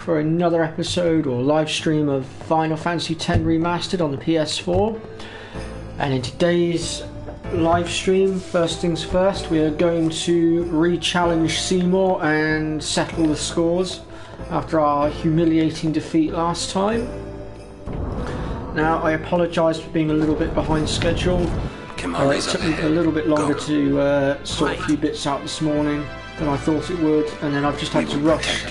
For another episode or live stream of Final Fantasy X Remastered on the PS4. And in today's live stream, first things first, we are going to re-challenge Seymour and settle the scores after our humiliating defeat last time. Now, I apologise for being a little bit behind schedule. It took me a little bit longer to sort a few bits out this morning than I thought it would, and then I've just had to rush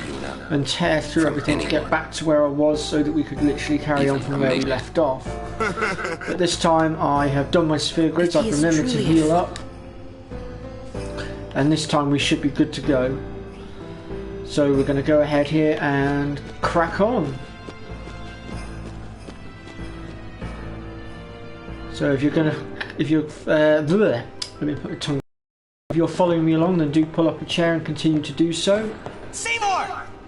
and tear through everything to get back to where I was so that we could literally carry on from where we left off. But this time I have done my sphere grids, I've remembered to heal up, and this time we should be good to go. So we're going to go ahead here and crack on. So if you're following me along, then do pull up a chair and continue to do so. Seymour!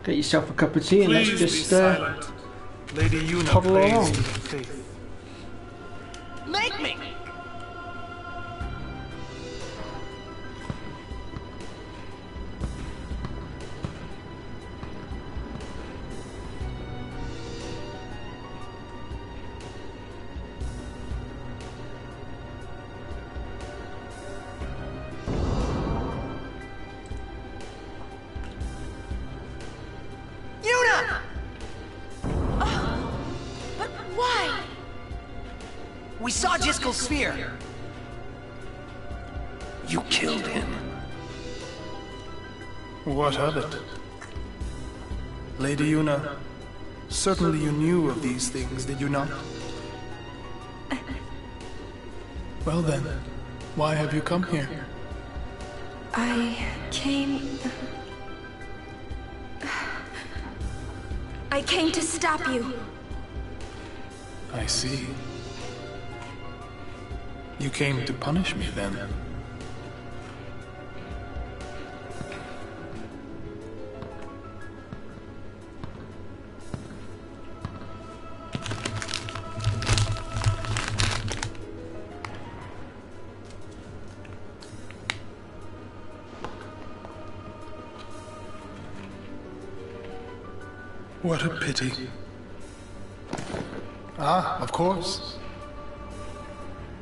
Get yourself a cup of tea and let's just Lady Yuna toddle along. Make me! We saw Jiskel's sphere. You killed him. What of it? Lady Yuna, certainly you knew of these things, did you not? Well then, why have you come here? I came to stop you. I see. You came to punish me, then? What a pity. Ah, of course.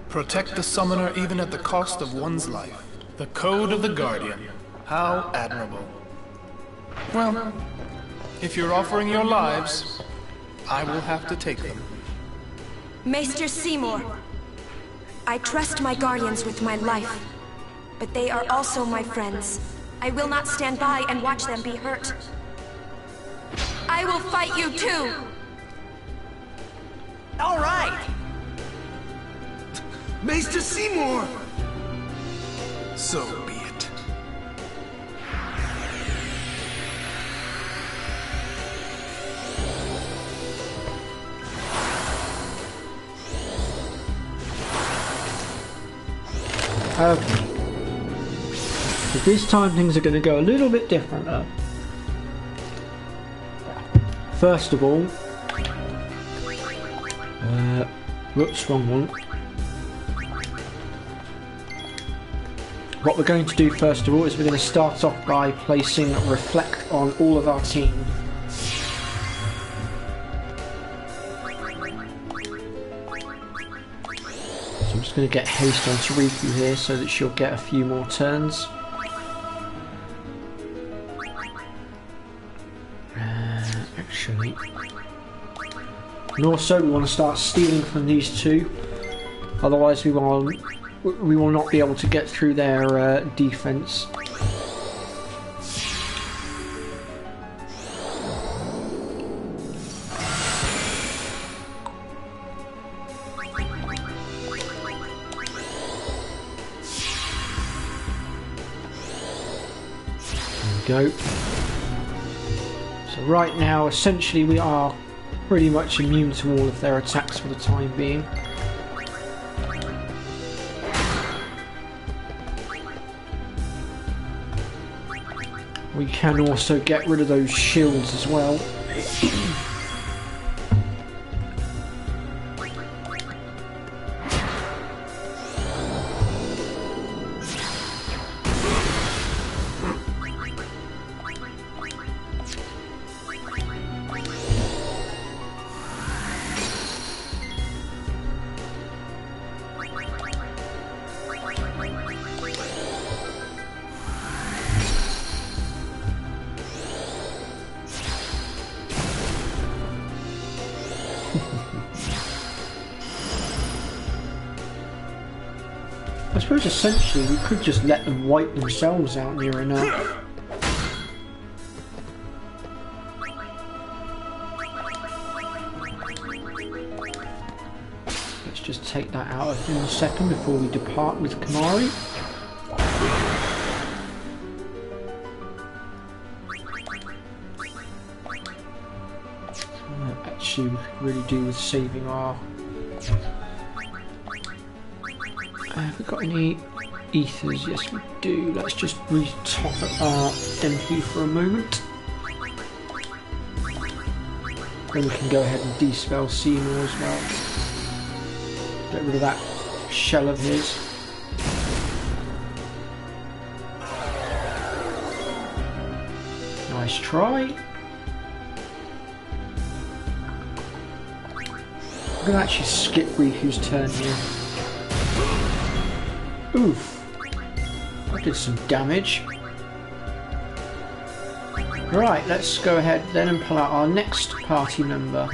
Protect the summoner even at the cost of one's life. The code of the Guardian. How admirable. Well, if you're offering your lives, I will have to take them. Maester Seymour, I trust my guardians with my life, but they are also my friends. I will not stand by and watch them be hurt. I will fight you too! All right! Maester Seymour! So be it. Okay. So this time things are going to go a little bit different. First of all, whoops, wrong one. What we're going to do first of all is we're going to start off by placing Reflect on all of our team. So I'm just going to get haste on Tariku here so that she'll get a few more turns. Actually, and also we want to start stealing from these two, otherwise we will not be able to get through their defense. There we go. So right now, essentially, we are pretty much immune to all of their attacks for the time being. We can also get rid of those shields as well. I suppose essentially we could just let them wipe themselves out near enough. Let's just take that out of him a second before we depart with Kamari. Actually, we could really do with saving our... have we got any ethers? Yes, we do. Let's just re-top up our MP for a moment. Then we can go ahead and dispel Seymour as well. Get rid of that shell of his. Nice try. I'm going to actually skip Riku's turn here. Oof. That did some damage. Right, let's go ahead then and pull out our next party member.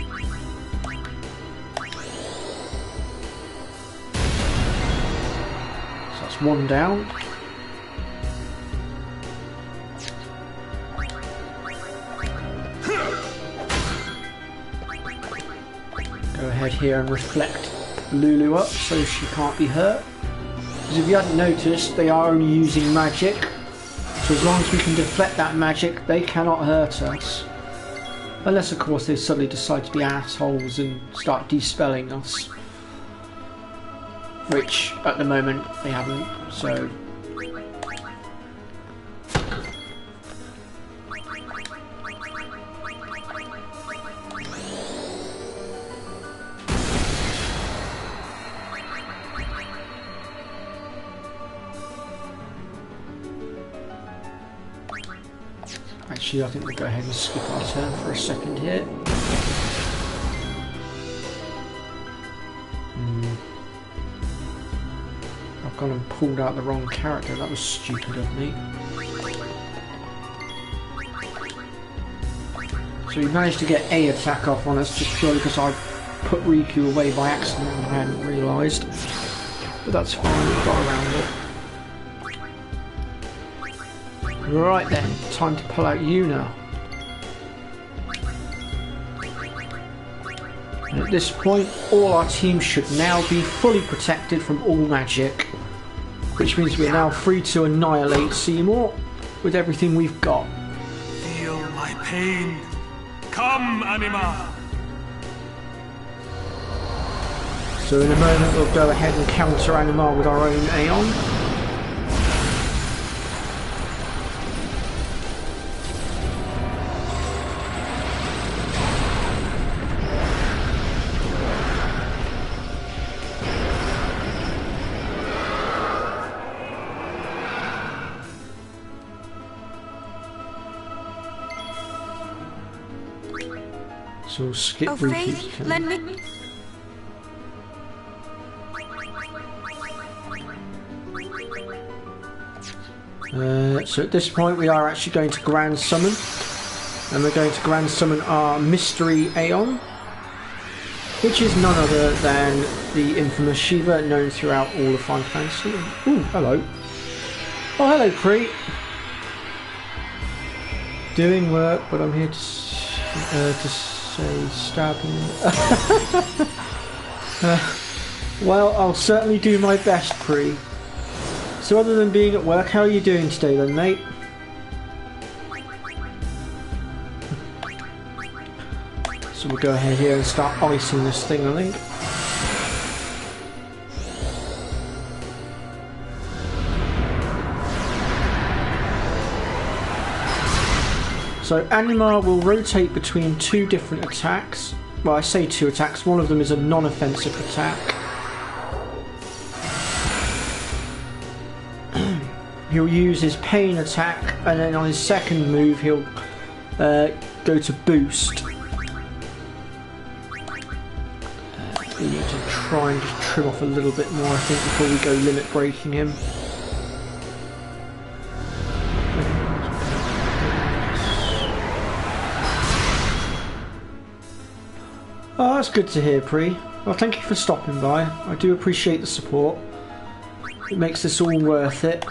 So that's one down. Go ahead here and reflect Lulu up so she can't be hurt. Because if you hadn't noticed, they are only using magic. So as long as we can deflect that magic, they cannot hurt us. Unless of course they suddenly decide to be assholes and start dispelling us. Which, at the moment, they haven't, so... Actually, I think we'll go ahead and skip our turn for a second here. I've gone and pulled out the wrong character. That was stupid of me. So we managed to get a attack off on us just purely because I put Riku away by accident and I hadn't realised. But that's fine, we got around it. Right then, time to pull out you now. And at this point, all our teams should now be fully protected from all magic. Which means we're now free to annihilate Seymour with everything we've got. Feel my pain. Come, Anima! So in a moment we'll go ahead and counter Anima with our own Aeon. So we'll skip Oh, Riku's Faith, turn. lend me... So at this point we are actually going to Grand Summon. And we're going to Grand Summon our Mystery Aeon. Which is none other than the infamous Shiva known throughout all of Final Fantasy. Ooh, hello. Oh, hello, Cree. Doing work, but I'm here to say stabbing. Well, I'll certainly do my best, Cree. So other than being at work, how are you doing today then, mate? So we'll go ahead here and start icing this thing, I think. So Anima will rotate between two different attacks. Well, I say two attacks, one of them is a non-offensive attack. He'll use his pain attack, and then on his second move he'll go to boost. We need to try and just trim off a little bit more, I think, before we go limit breaking him. Oh, that's good to hear, Pri. Well, thank you for stopping by. I do appreciate the support. It makes this all worth it.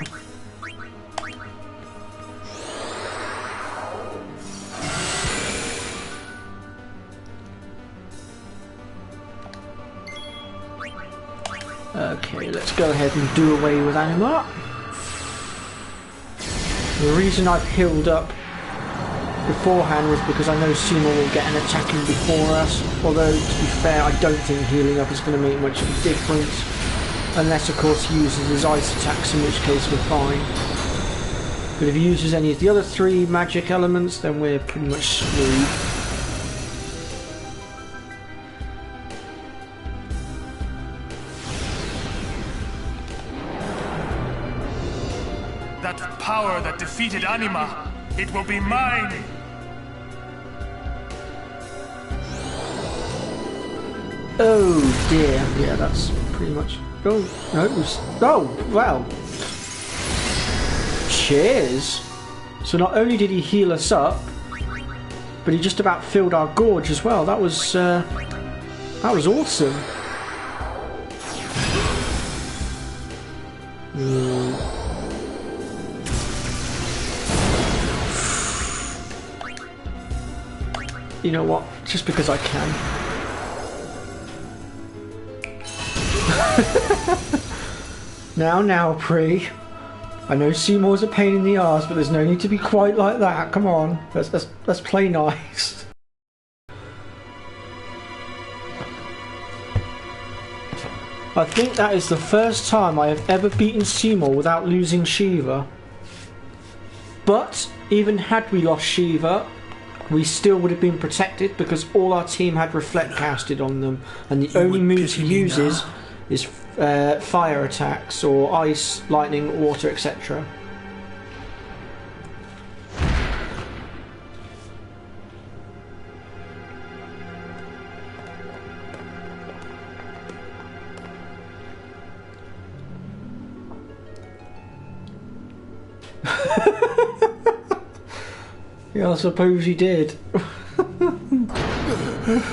Okay, let's go ahead and do away with Anima. The reason I've healed up beforehand was because I know Seymour will get an attack in before us, although to be fair I don't think healing up is going to make much of a difference, unless of course he uses his ice attacks, in which case we're fine. But if he uses any of the other 3 magic elements, then we're pretty much screwed. That power that defeated Anima, it will be mine! Oh dear, yeah, that's pretty much... Oh, no, it was... Oh, well. Cheers! So not only did he heal us up, but he just about filled our gorge as well. That was awesome. You know what? Just because I can. Now, Pri. I know Seymour's a pain in the arse, but there's no need to be quite like that. Come on, let's play nice. I think that is the first time I have ever beaten Seymour without losing Shiva. But even had we lost Shiva, we still would have been protected because all our team had Reflect casted on them, and the only moves he uses is fire attacks or ice, lightning, water, etc. Yeah, I suppose he did.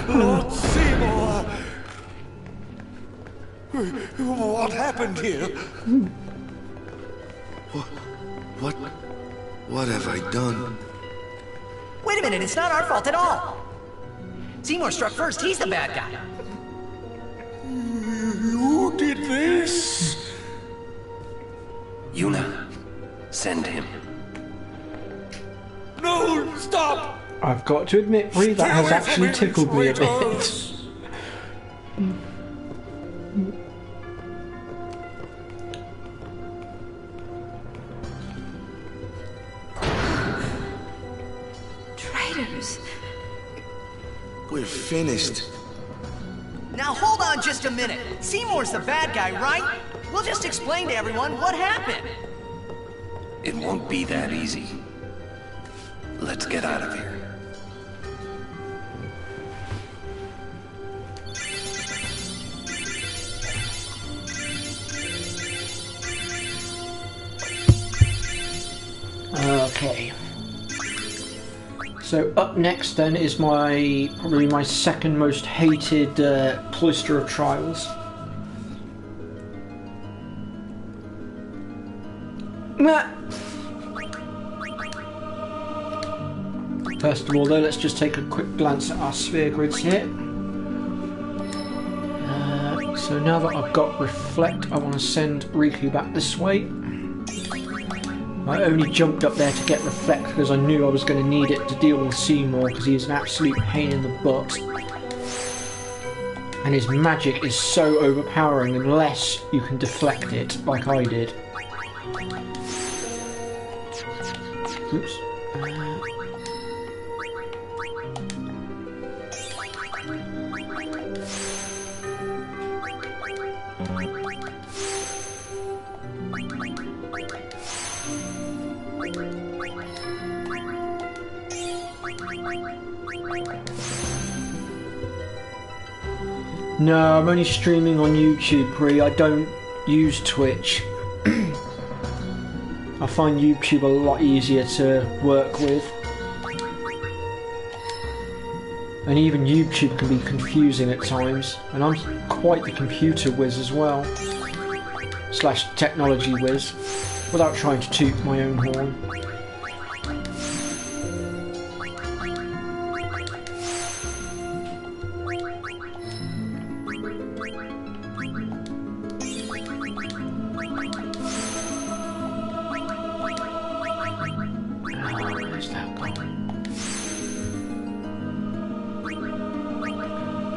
Lord Seymour! What happened here? What have I done? Wait a minute, it's not our fault at all. Seymour struck first, he's the bad guy. You did this? Yuna, send him. No, stop! I've got to admit, Pri, that has actually tickled me a bit. Traitors. We're finished. Now hold on just a minute. Seymour's the bad guy, right? We'll just explain to everyone what happened. It won't be that easy. Let's get out of here. Okay. So up next then is probably my second most hated Cloister of Trials. First of all though, let's just take a quick glance at our sphere grids here. So now that I've got Reflect, I want to send Riku back this way. I only jumped up there to get Reflect because I knew I was going to need it to deal with Seymour because he's an absolute pain in the butt. And his magic is so overpowering unless you can deflect it like I did. Oops. No, I'm only streaming on YouTube, Pri. I don't use Twitch. I find YouTube a lot easier to work with. And even YouTube can be confusing at times, and I'm quite the computer whiz as well, slash technology whiz, without trying to toot my own horn.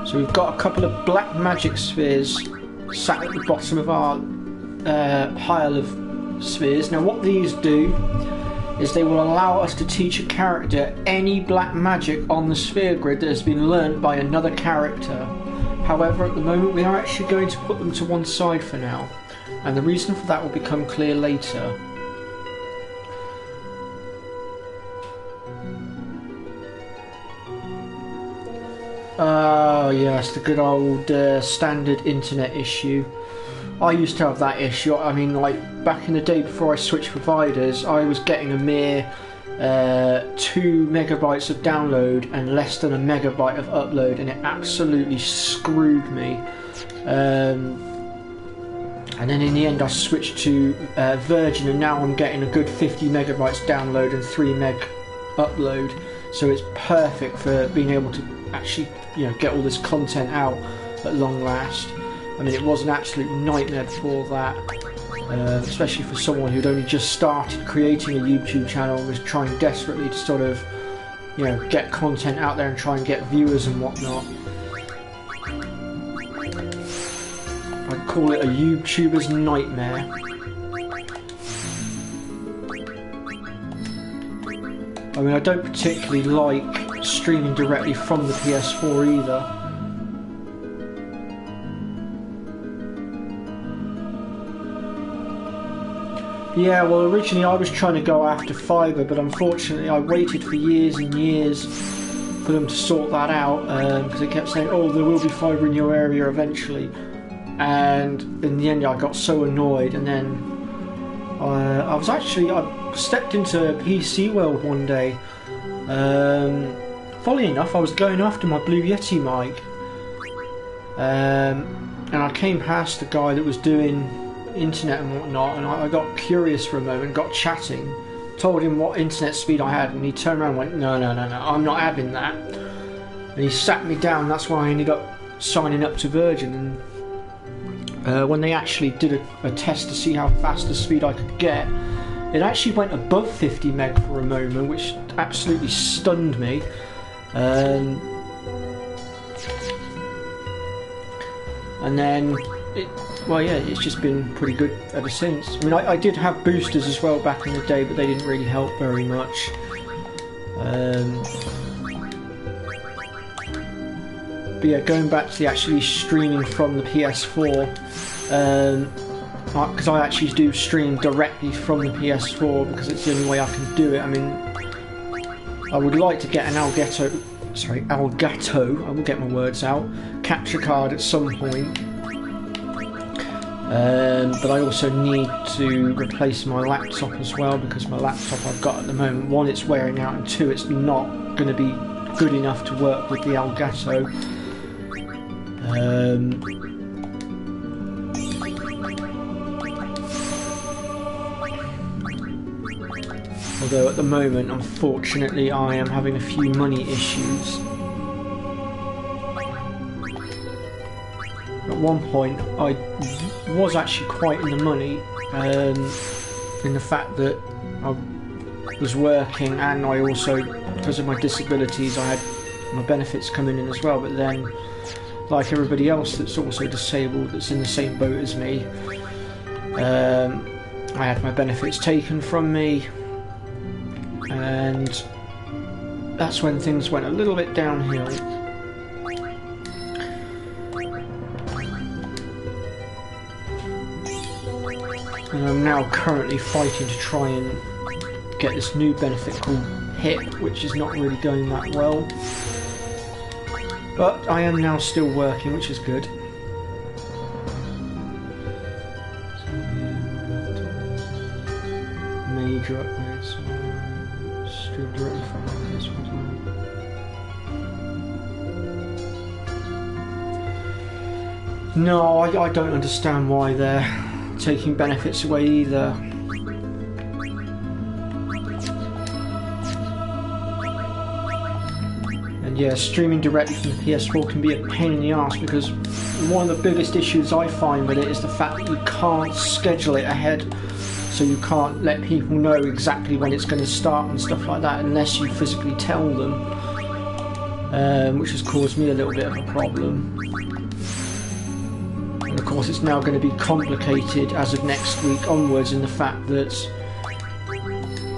So we've got a couple of black magic spheres sat at the bottom of our pile of spheres. Now what these do is they will allow us to teach a character any black magic on the sphere grid that has been learned by another character. However, at the moment we are actually going to put them to one side for now, and the reason for that will become clear later. Oh yes, the good old standard internet issue. I used to have that issue. I mean, like back in the day before I switched providers, I was getting a mere 2 megabytes of download and less than a megabyte of upload, and it absolutely screwed me. And then in the end I switched to Virgin, and now I'm getting a good 50 megabytes download and 3 meg upload, so it's perfect for being able to actually, you know, get all this content out at long last. I mean, it was an absolute nightmare before that, especially for someone who'd only just started creating a YouTube channel and was trying desperately to sort of, you know, get content out there and try and get viewers and whatnot. I'd call it a YouTuber's nightmare. I mean, I don't particularly like streaming directly from the PS4 either. Yeah, well, originally I was trying to go after fibre, but unfortunately I waited for years and years for them to sort that out, because they kept saying, oh, there will be fibre in your area eventually, and in the end I got so annoyed. And then I stepped into PC World one day. Funnily enough, I was going after my Blue Yeti mic, and I came past the guy that was doing internet and whatnot, and I got curious for a moment, got chatting, told him what internet speed I had, and he turned around and went, no, I'm not having that. And he sat me down. That's why I ended up signing up to Virgin. And when they actually did a test to see how fast the speed I could get, it actually went above 50 meg for a moment, which absolutely stunned me. And then, it's just been pretty good ever since. I mean, I did have boosters as well back in the day, but they didn't really help very much. But yeah, going back to the actually streaming from the PS4, because I actually do stream directly from the PS4 because it's the only way I can do it. I mean, I would like to get an Elgato, I will get my words out, capture card at some point. But I also need to replace my laptop as well, because my laptop I've got at the moment, one, it's wearing out, and two, it's not going to be good enough to work with the Elgato. Although at the moment, unfortunately, I am having a few money issues. At one point, I was actually quite in the money, in the fact that I was working, and I also, because of my disabilities, I had my benefits coming in as well. But then, like everybody else that's also disabled, that's in the same boat as me, I had my benefits taken from me, and that's when things went a little bit downhill. And I'm now currently fighting to try and get this new benefit called HIP, which is not really going that well. But I am now still working, which is good. Major upgrades. Stream directly from this one. No, I don't understand why they're taking benefits away either. And yeah, streaming directly from the PS4 can be a pain in the ass, because one of the biggest issues I find with it is the fact that you can't schedule it ahead. So you can't let people know exactly when it's going to start and stuff like that unless you physically tell them, which has caused me a little bit of a problem. And of course it's now going to be complicated as of next week onwards in the fact that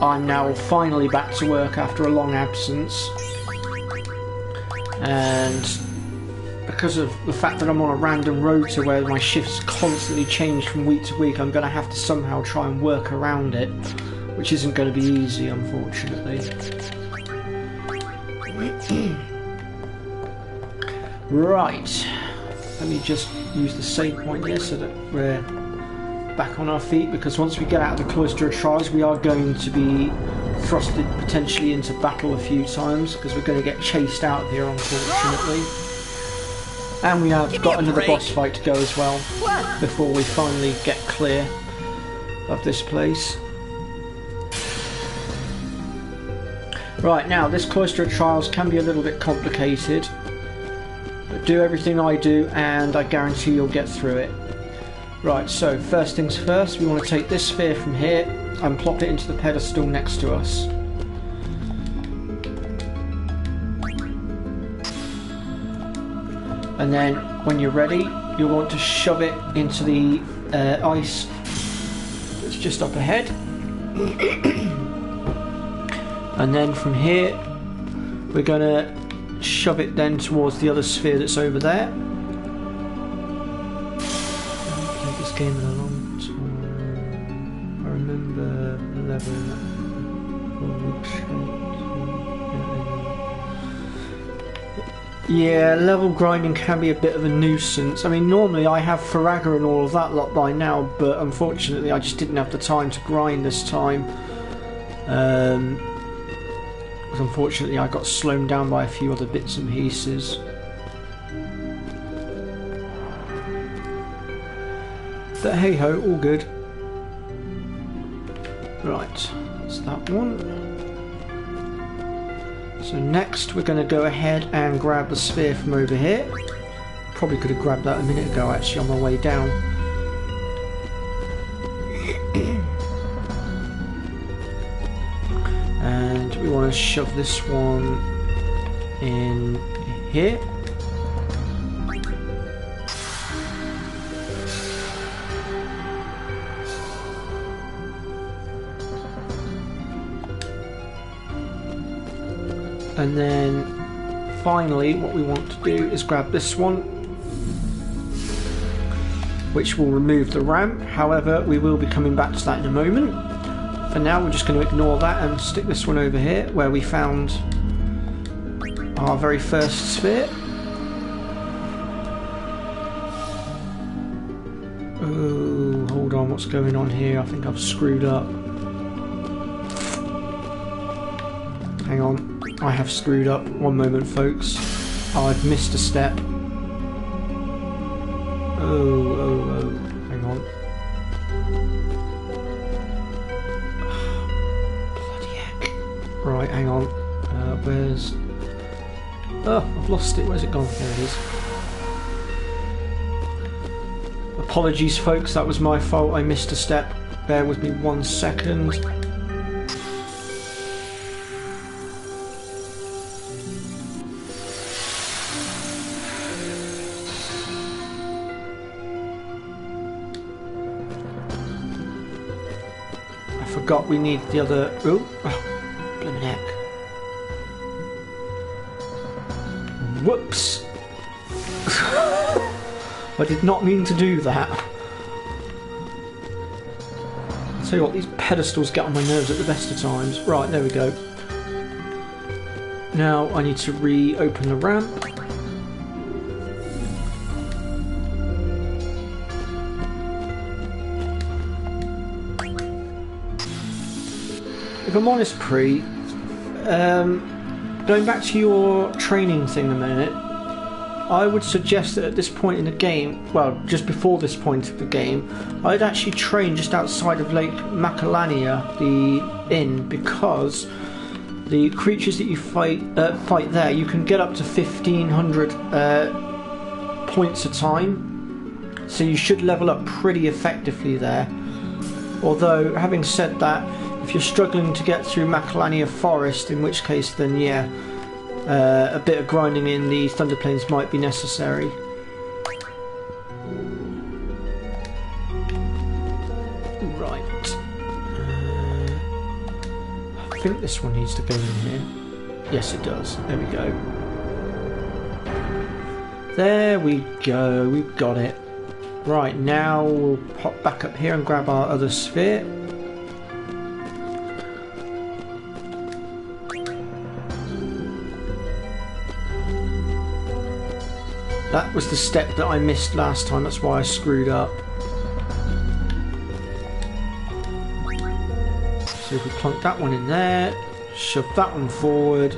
I'm now finally back to work after a long absence, and because of the fact that I'm on a random rota where my shifts constantly change from week to week, I'm going to have to somehow try and work around it, which isn't going to be easy, unfortunately. Right, let me just use the save point here so that we're back on our feet, because once we get out of the Cloister of Trials we are going to be thrusted potentially into battle a few times, because we're going to get chased out of here, unfortunately. And we have got another boss fight to go as well before we finally get clear of this place. Right, now this Cloister of Trials can be a little bit complicated, but do everything I do and I guarantee you'll get through it. Right, so first things first, we want to take this sphere from here and plop it into the pedestal next to us. And then when you're ready, you'll want to shove it into the ice that's just up ahead. And then from here we're going to shove it then towards the other sphere that's over there. I've played this game in a long time. I remember the level yeah, level grinding can be a bit of a nuisance. I mean, normally I have Faragga and all of that lot by now, but unfortunately I just didn't have the time to grind this time. Because unfortunately I got slowed down by a few other bits and pieces. But hey ho, all good. Right, that's that one. So next we're going to go ahead and grab the sphere from over here. Probably could have grabbed that a minute ago actually on my way down. And we want to shove this one in here. And then finally what we want to do is grab this one, which will remove the ramp. However, we will be coming back to that in a moment. For now we're just going to ignore that and stick this one over here where we found our very first sphere. Oh, hold on, what's going on here? I think I've screwed up. Hang on. I have screwed up. One moment, folks. I've missed a step. Oh. Hang on. Bloody heck. Right, hang on. Where's... Oh, I've lost it. Where's it gone? There it is. Apologies, folks. That was my fault. I missed a step. Bear with me 1 second. Forgot we need the other... Oh, blimmin' heck. Whoops! I did not mean to do that. I'll tell you what, these pedestals get on my nerves at the best of times. Right, there we go. Now I need to reopen the ramp. If I'm honest, Pre, going back to your training thing a minute, I would suggest that at this point in the game, well, just before this point of the game, I'd actually train just outside of Lake Macalania, the inn, because the creatures that you fight there, you can get up to 1,500 points a time, so you should level up pretty effectively there. Although, having said that, if you're struggling to get through Macalania Forest, in which case then yeah, a bit of grinding in the Thunder Plains might be necessary. Right. I think this one needs to go in here. Yes, it does. There we go. There we go. We've got it. Right, now we'll pop back up here and grab our other sphere. That was the step that I missed last time, that's why I screwed up. So if we plunk that one in there, shove that one forward.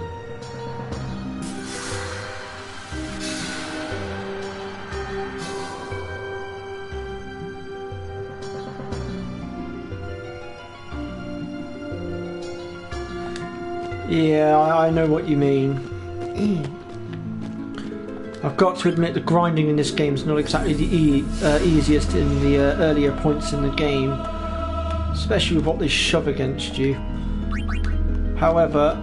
Yeah, I know what you mean. I've got to admit the grinding in this game is not exactly the easiest in the earlier points in the game, especially with what they shove against you. However,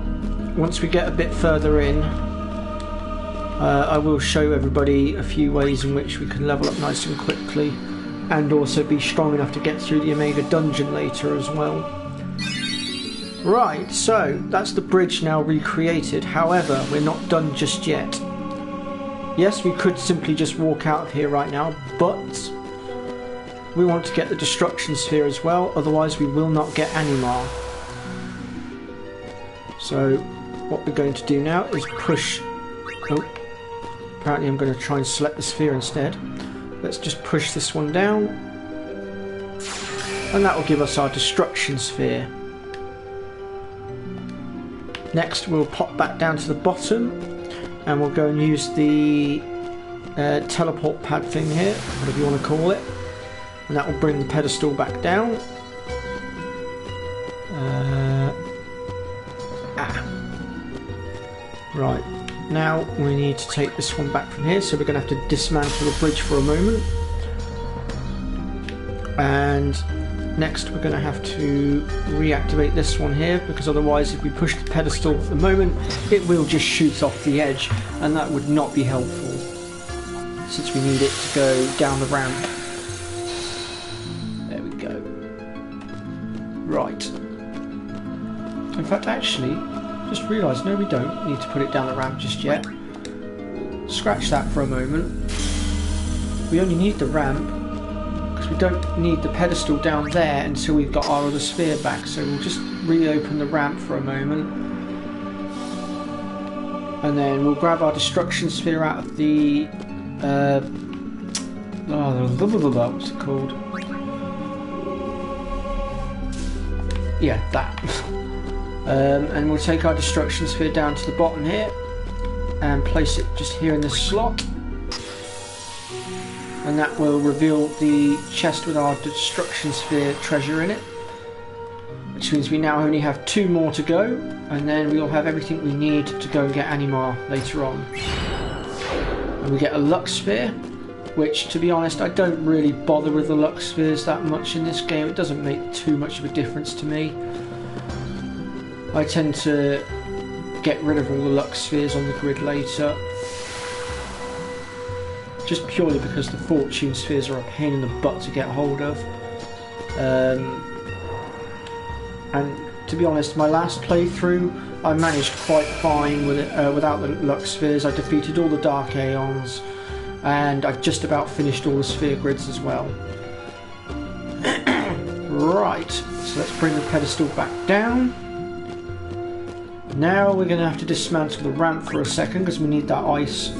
once we get a bit further in, I will show everybody a few ways in which we can level up nice and quickly, and also be strong enough to get through the Omega dungeon later as well. Right, so that's the bridge now recreated. However, we're not done just yet. Yes, we could simply just walk out of here right now, but we want to get the destruction sphere as well, otherwise we will not get Animar. So what we're going to do now is push... Oh, apparently I'm going to try and select the sphere instead. Let's just push this one down, and that will give us our destruction sphere. Next we'll pop back down to the bottom, and we'll go and use the teleport pad thing here, whatever you want to call it, and that will bring the pedestal back down. Right, now we need to take this one back from here, so we're going to have to dismantle the bridge for a moment. And next we're going to have to reactivate this one here, because otherwise if we push the pedestal at the moment it will just shoot off the edge, and that would not be helpful since we need it to go down the ramp. There we go. Right. In fact, actually, just realised, no, we don't need to put it down the ramp just yet. Scratch that for a moment. We only need the ramp, we don't need the pedestal down there until we've got our other sphere back, so we'll just reopen the ramp for a moment, and then we'll grab our destruction sphere out of the what's it called? Yeah, that. And we'll take our destruction sphere down to the bottom here and place it just here in this slot. And that will reveal the chest with our destruction sphere treasure in it, which means we now only have 2 more to go, and then we'll have everything we need to go and get Animar later on. And we get a Lux Sphere, which, to be honest, I don't really bother with the Lux Spheres that much in this game. It doesn't make too much of a difference to me. I tend to get rid of all the Lux Spheres on the grid later, just purely because the fortune spheres are a pain in the butt to get hold of. And to be honest, my last playthrough I managed quite fine with it without the Lux Spheres. I defeated all the Dark Aeons, and I've just about finished all the sphere grids as well. Right, so let's bring the pedestal back down. Now we're going to have to dismantle the ramp for a second, because we need that ice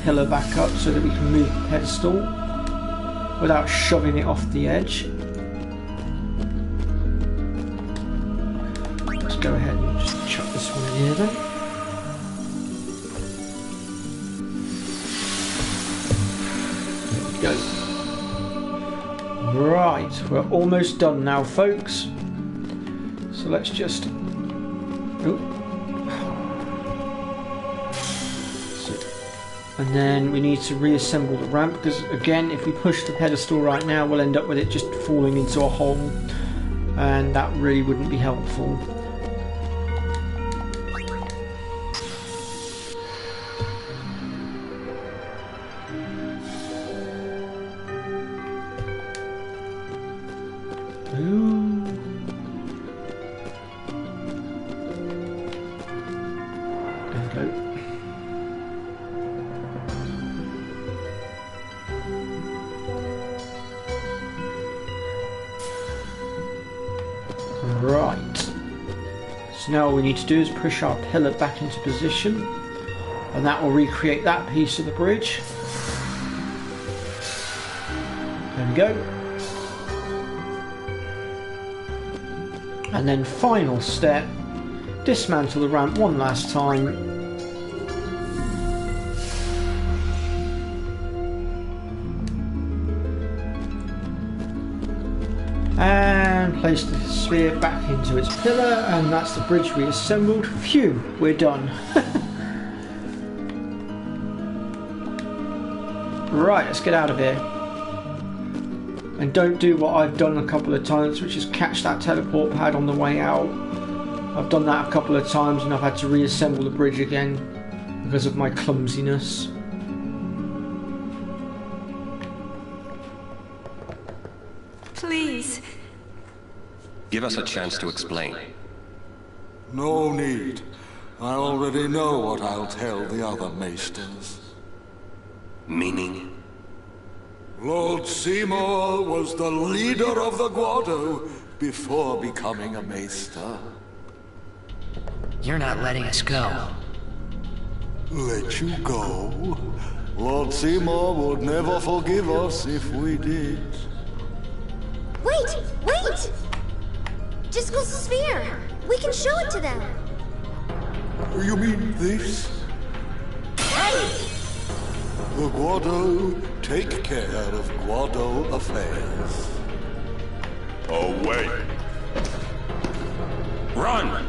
pillar back up so that we can move the pedestal without shoving it off the edge. Let's go ahead and just chuck this one in here then. go. Right, we're almost done now, folks. So let's just... And then we need to reassemble the ramp, because again, if we push the pedestal right now, we'll end up with it just falling into a hole, and that really wouldn't be helpful. Right, so now all we need to do is push our pillar back into position, and that will recreate that piece of the bridge. There we go. And then final step, dismantle the ramp one last time. And place the sphere back into its pillar, and that's the bridge reassembled. Phew, we're done. Right, let's get out of here. And don't do what I've done a couple of times, which is catch that teleport pad on the way out. I've done that a couple of times and I've had to reassemble the bridge again because of my clumsiness. Please. Give us a chance to explain. No need. I already know what I'll tell the other maesters. Meaning? Lord Seymour was the leader of the Guado before becoming a maester. You're not letting us go. Let you go? Lord Seymour would never forgive us if we did. Wait! Wait! Jiskel's sphere! We can show it to them! You mean this? The Guado take care of Guado affairs. Away! Run!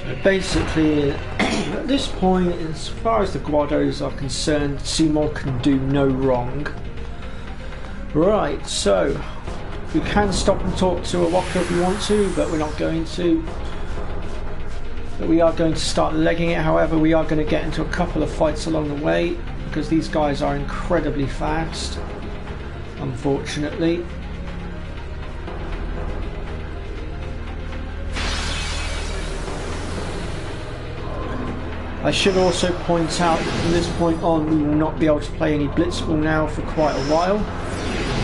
So basically, at this point, as far as the Guados are concerned, Seymour can do no wrong. Right, so we can stop and talk to a Walker if we want to, but we're not going to. But we are going to start legging it. However, we are going to get into a couple of fights along the way, because these guys are incredibly fast, unfortunately. I should also point out that from this point on we will not be able to play any Blitzball now for quite a while,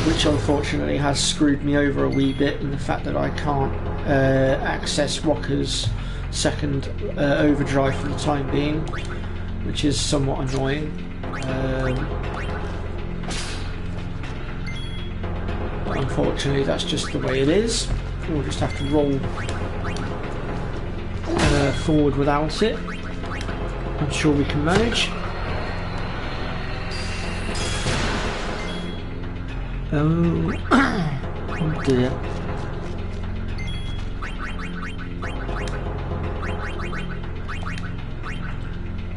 which unfortunately has screwed me over a wee bit in the fact that I can't access Rocker's second overdrive for the time being, which is somewhat annoying. Unfortunately that's just the way it is. We'll just have to roll forward without it. I'm sure we can manage. Oh dear.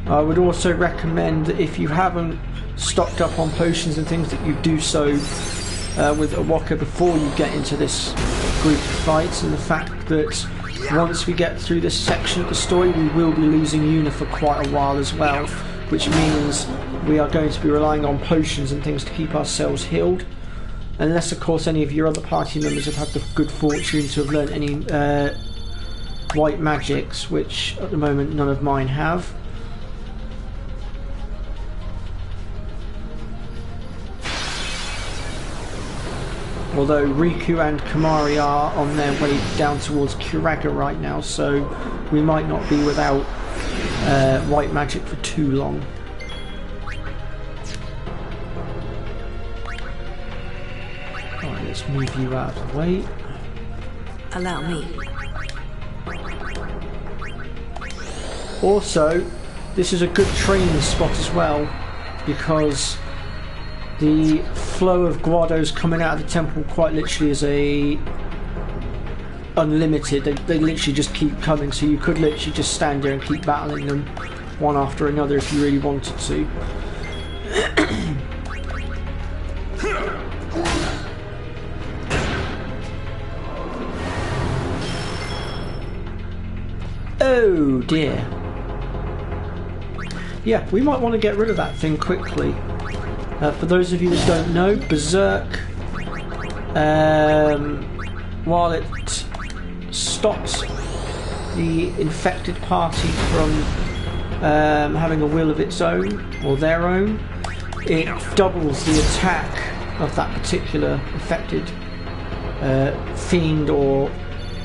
I would also recommend that if you haven't stocked up on potions and things that you do so with a Walker before you get into this group of fights, and the fact that once we get through this section of the story we will be losing Una for quite a while as well, which means we are going to be relying on potions and things to keep ourselves healed, unless of course any of your other party members have had the good fortune to have learnt any white magics, which at the moment none of mine have. Although Riku and Kamari are on their way down towards Kuraga right now, so we might not be without white magic for too long. Alright, let's move you out of the way. Allow me. Also, this is a good training spot as well, because the flow of Guados coming out of the temple quite literally is unlimited. They literally just keep coming, so you could literally just stand there and keep battling them one after another if you really wanted to. Oh dear. Yeah, we might want to get rid of that thing quickly. For those of you that don't know, Berserk, while it stops the infected party from having a will of its own, or their own, it doubles the attack of that particular affected fiend or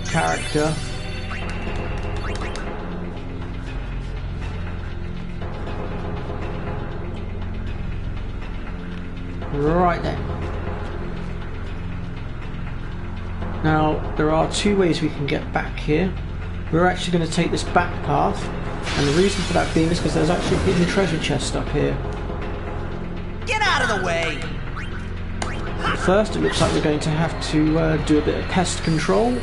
character. Right then. Now, there are two ways we can get back here. We're actually going to take this back path, and the reason for that being is because there's actually a hidden treasure chest up here. Get out of the way! First, it looks like we're going to have to do a bit of pest control.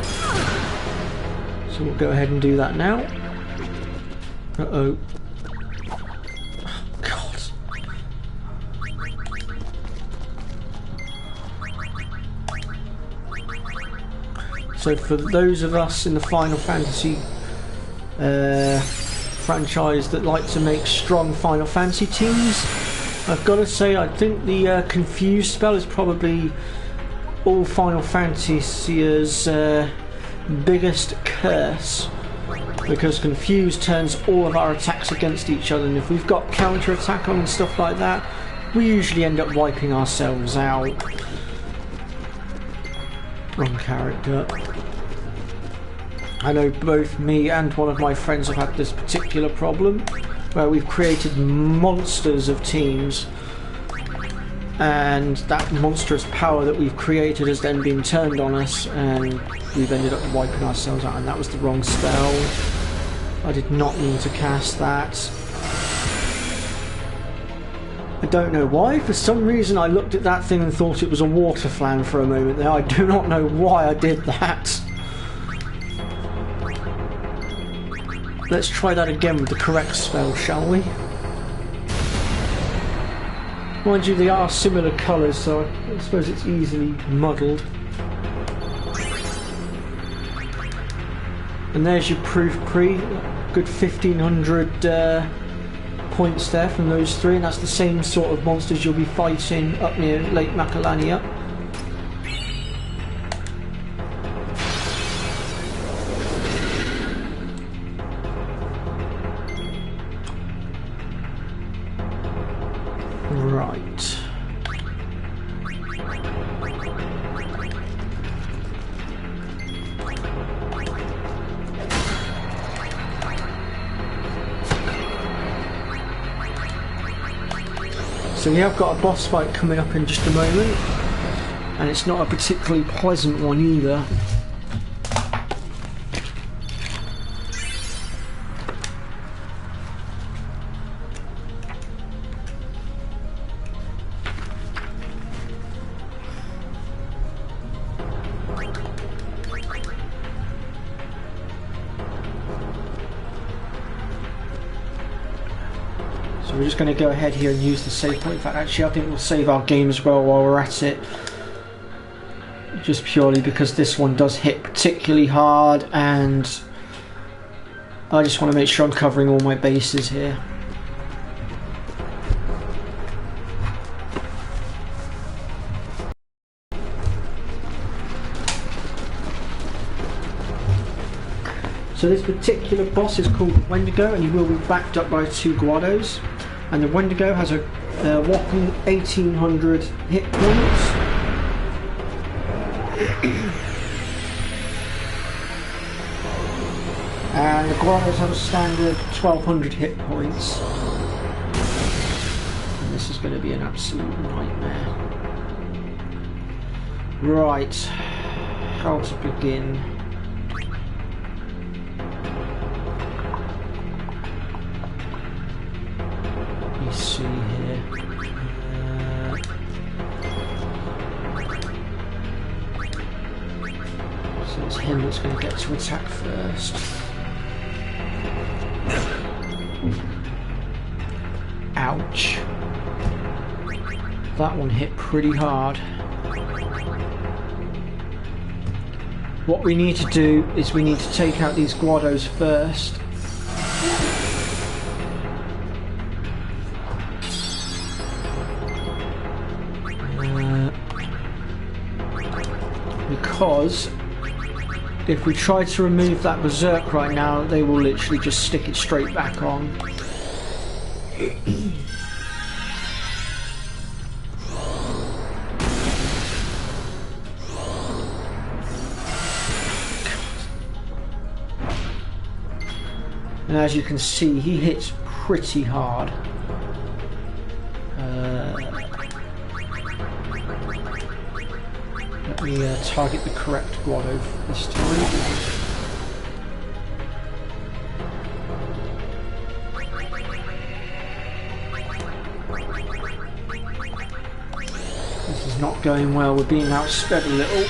So we'll go ahead and do that now. Uh-oh. So for those of us in the Final Fantasy franchise that like to make strong Final Fantasy teams, I've got to say I think the Confused spell is probably all Final Fantasy's biggest curse, because Confused turns all of our attacks against each other, and if we've got counter attack on and stuff like that, we usually end up wiping ourselves out. Wrong character. I know both me and one of my friends have had this particular problem where we've created monsters of teams, and that monstrous power that we've created has then been turned on us and we've ended up wiping ourselves out, and that was the wrong spell. I did not mean to cast that. I don't know why. For some reason I looked at that thing and thought it was a water flan for a moment there. I do not know why I did that. Let's try that again with the correct spell, shall we? Mind you, they are similar colours, so I suppose it's easily muddled. And there's your proof pre. Good 1500 points there from those three, and that's the same sort of monsters you'll be fighting up near Lake Macalania. Right. So we have got a boss fight coming up in just a moment, and it's not a particularly pleasant one either. So we're just going to go ahead here and use the save point. In fact, actually I think we'll save our game as well while we're at it. Just purely because this one does hit particularly hard, and I just want to make sure I'm covering all my bases here. So this particular boss is called Wendigo, and he will be backed up by 2 Guados. And the Wendigo has a whopping 1800 hit points. And the Guados have a standard 1200 hit points. And this is going to be an absolute nightmare. Right, how to begin? Let me see here. him that's going to get to attack first. Ouch. That one hit pretty hard. What we need to do is we need to take out these Guados first. Because if we try to remove that Berserk right now, they will literally just stick it straight back on. And as you can see, he hits pretty hard. Let me target the correct Guado this time. This is not going well, we're being outsped a little.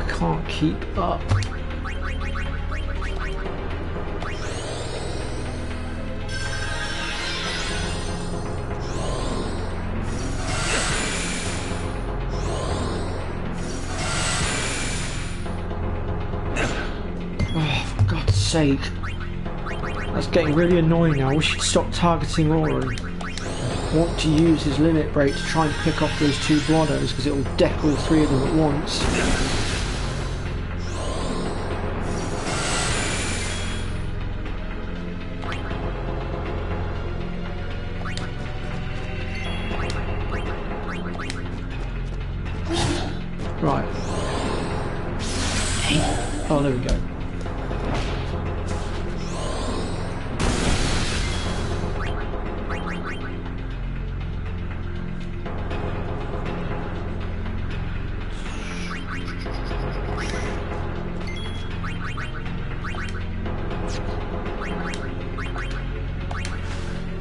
Can't keep up. Oh, for God's sake. That's getting really annoying now. We should stop targeting Ori. I want to use his limit break to try and pick off those two Guados because it will deck all three of them at once. Right. Oh, there we go.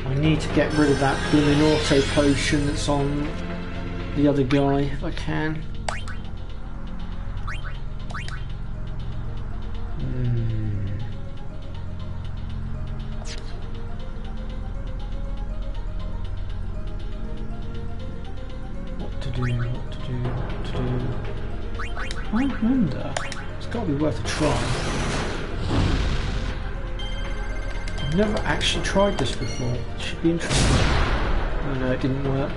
I need to get rid of that blooming auto potion that's on the other guy if I can. What to do? I wonder. It's got to be worth a try. I've never actually tried this before. It should be interesting. Oh no, it didn't work.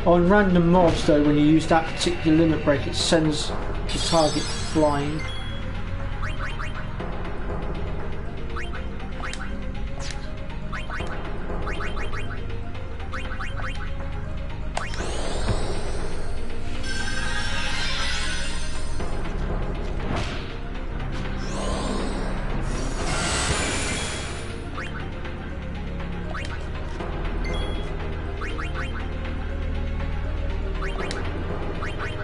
On random mobs though, when you use that particular limit break, it sends the target flying.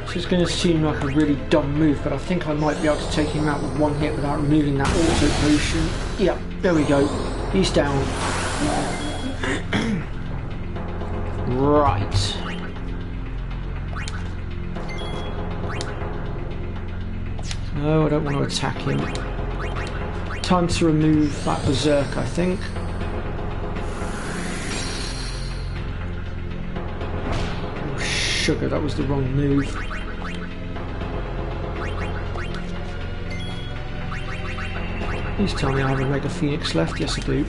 This is going to seem like a really dumb move, but I think I might be able to take him out with one hit without removing that auto potion. Yep, there we go. He's down. Right. No, I don't want to attack him. Time to remove that Berserk, I think. Oh, sugar, that was the wrong move. Please tell me I have a Mega Phoenix left. Yes, I do.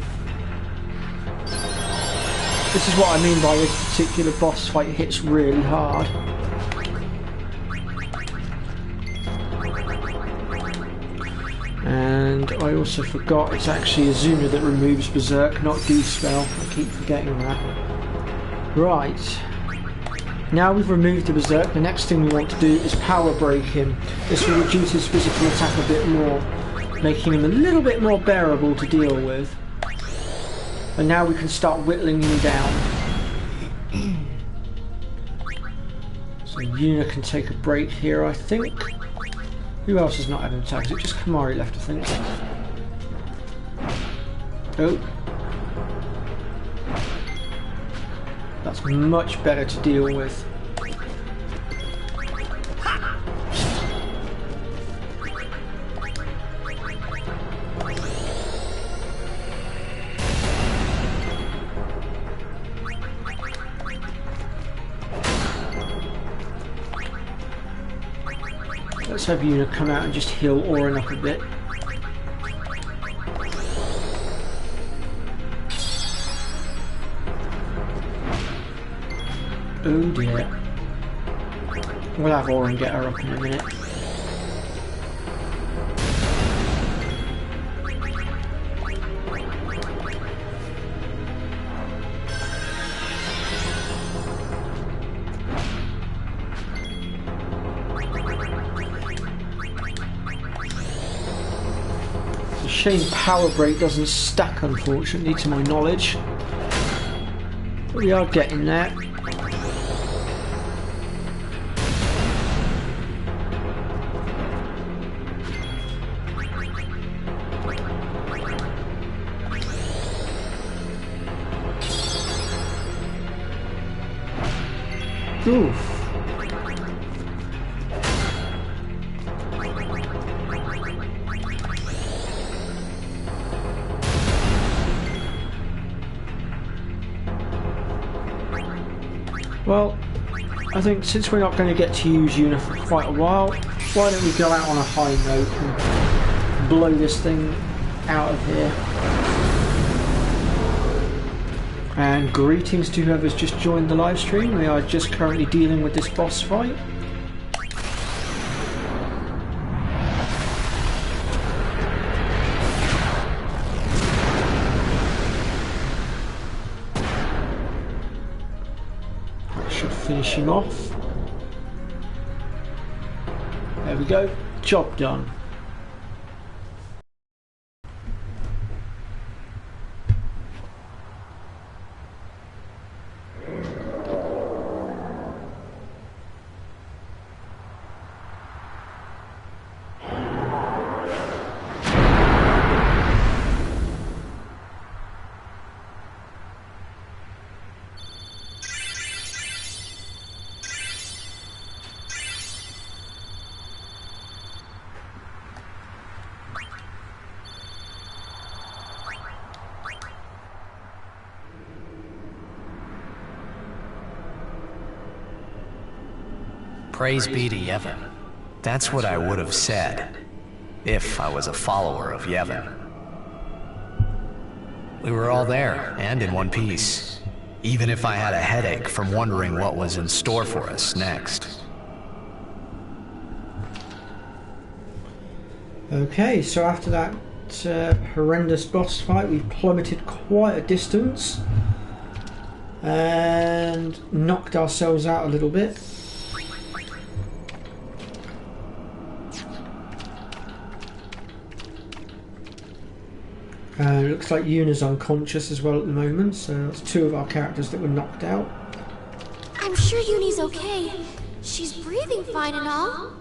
This is what I mean by this particular boss fight hits really hard. And I also forgot it's actually Azuna that removes Berserk, not D-Spell. I keep forgetting that. Right. Now we've removed the Berserk, the next thing we want to do is Power Break him. This will reduce his physical attack a bit more, making him a little bit more bearable to deal with. And now we can start whittling him down. So So Yuna can take a break here, I think. Who else has not had an attack? Is it just Kamari left, I think? Oh. That's much better to deal with. Let's have Yuna come out and just heal Orin up a bit. Oh dear. We'll have Orin get her up in a minute. It's a shame Power Break doesn't stack, unfortunately, to my knowledge. But we are getting there. Oof. Well, I think since we're not going to get to use Yuna for quite a while, why don't we go out on a high note and blow this thing out of here. And greetings to whoever's just joined the live stream. We are just currently dealing with this boss fight. That should finish him off. There we go. Job done. Praise be to Yevon. That's what I would have said, if I was a follower of Yevon. We were all there, and in one piece. Even if I had a headache from wondering what was in store for us next. Okay, so after that horrendous boss fight, we plummeted quite a distance. And knocked ourselves out a little bit. It looks like Yuna's unconscious as well at the moment, so that's two of our characters that were knocked out. I'm sure Yuni's okay. She's breathing fine and all.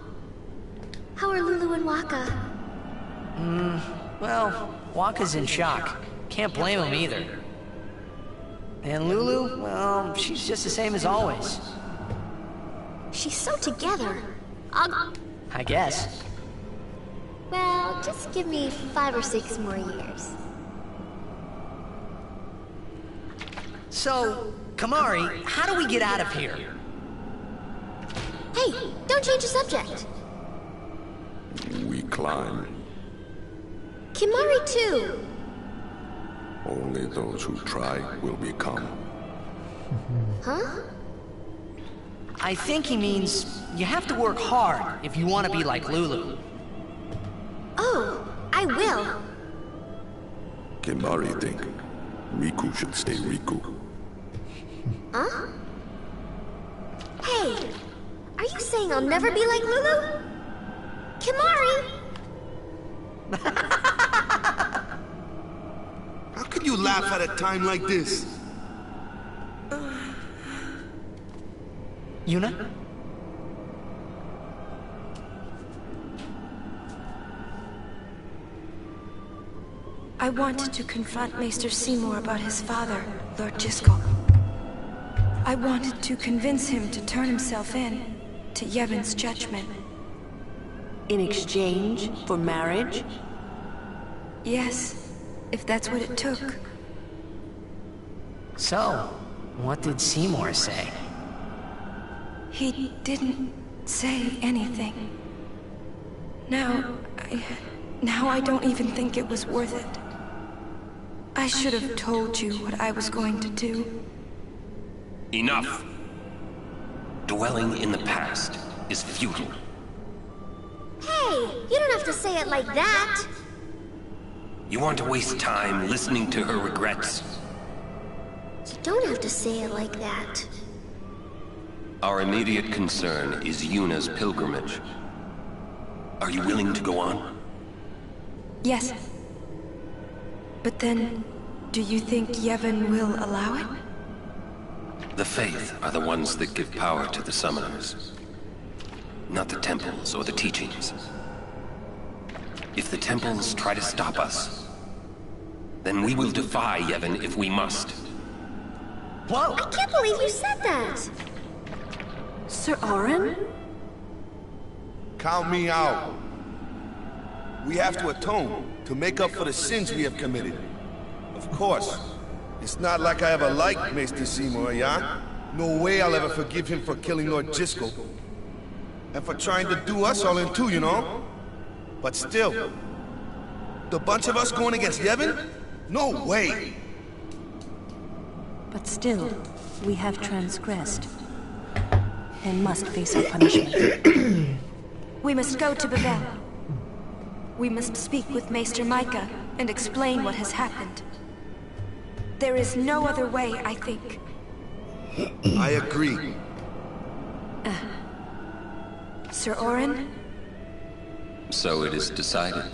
How are Lulu and Waka? Well, Waka's in shock. Can't blame him either. And Lulu, well, she's just the same as always. She's so together. I guess. Well, just give me 5 or 6 more years. So, Kamari, how do we get out of here? Hey, don't change the subject. We climb. Kimari too. Only those who try will become. Huh? I think he means you have to work hard if you want to be like Lulu. Oh, I will. Kimari think Riku should stay Riku. Huh? Hey, are you saying I'll never be like Lulu? Kimari! How can you laugh at a time like this? Yuna? I wanted to confront Maester Seymour about his father, Lord Jiskel. I wanted to convince him to turn himself in to Yevon's judgment. In exchange for marriage? Yes, if that's what it took. So, what did Seymour say? He didn't say anything. Now I don't even think it was worth it. I should have told you what I was going to do. Enough! Dwelling in the past is futile. Hey, you don't have to say it like that. You want to waste time listening to her regrets? You don't have to say it like that. Our immediate concern is Yuna's pilgrimage. Are you willing to go on? Yes. But then, do you think Yevon will allow it? The Faith are the ones that give power to the summoners. Not the temples or the teachings. If the temples try to stop us, then we will defy Yevon if we must. Whoa! I can't believe you said that! Sir Orin? Count me out. We have to atone to make up for the sins we have committed. Of course. It's not like I ever liked Maester Seymour, yeah? No way I'll ever forgive him for killing Lord Jiskel. And for trying to do us all in two, you know? But still, the bunch of us going against Yevon? No way! But still, we have transgressed. And must face our punishment. We must go to Babel. We must speak with Maester Micah and explain what has happened. There is no other way, I think. I agree. Sir Orin? So it is decided.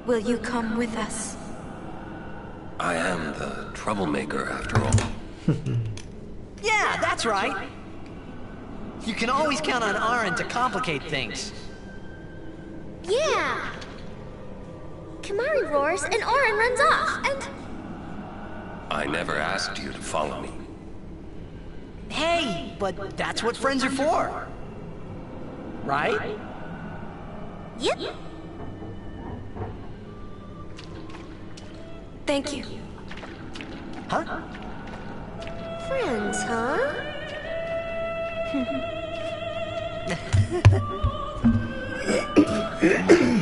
Will you come with us? I am the troublemaker, after all. Yeah, that's right! You can always count on Aaron to complicate things. Yeah! Kamari roars and Orin runs off, and... I never asked you to follow me. Hey, but that's what friends are for. Right? Yep. Thank you. Huh? Friends, huh?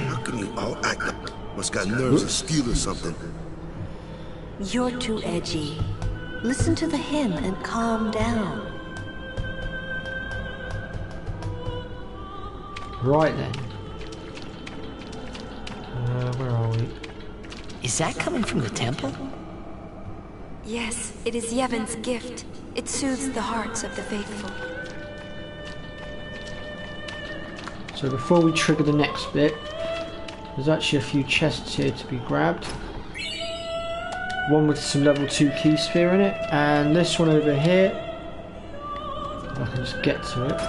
How can you all act like... Must got nerves of steel or something. You're too edgy. Listen to the hymn and calm down. Right then. Where are we? Is that coming from the temple? Yes, it is Yevon's gift. It soothes the hearts of the faithful. So before we trigger the next bit, there's actually a few chests here to be grabbed. One with some level 2 key sphere in it, and this one over here, if I can just get to it,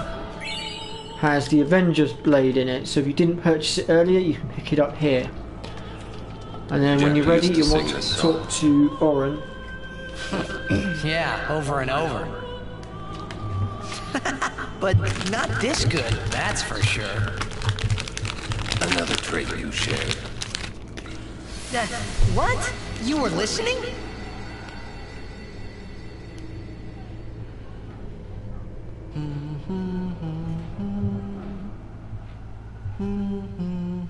has the Avenger's blade in it. So if you didn't purchase it earlier, you can pick it up here. And then when you're ready, you want to talk to Orin. Yeah, over and over. But not this good, that's for sure. Another trait you share. What? You were listening?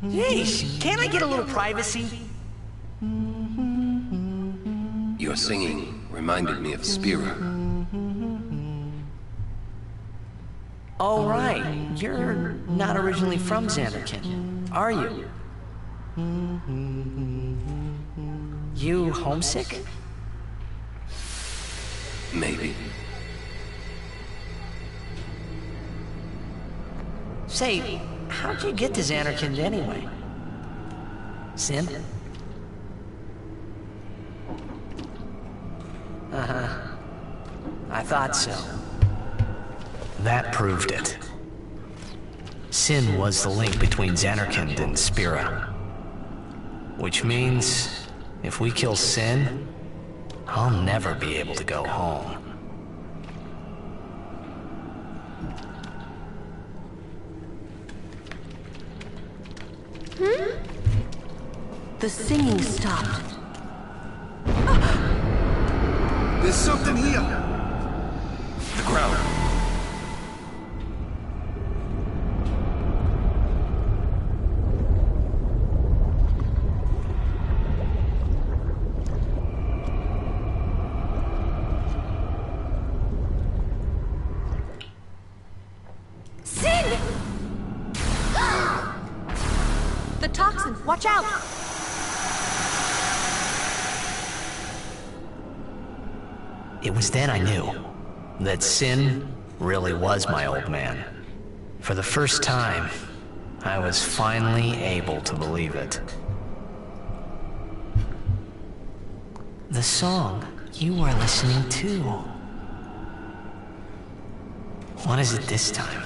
Jeez, can't I get a little privacy? Your singing reminded me of Spira. Oh, right. You're not originally from Xanderkin, are you? You homesick? Maybe. Say, how'd you get to Xanderkin anyway? Sin? Uh-huh. I thought so. That proved it. Sin was the link between Xanderkind and Spira. Which means, if we kill Sin, I'll never be able to go home. The singing stopped. There's something here. The ground. Sin! The toxin, watch out! It was then I knew that Sin really was my old man. For the first time, I was finally able to believe it. The song you were listening to. What is it this time?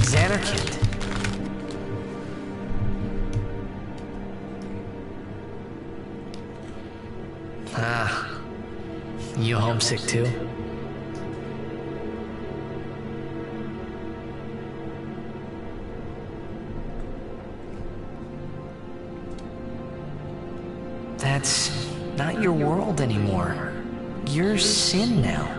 Xanarkand. Ah, you homesick too? That's not your world anymore. You're Sin now.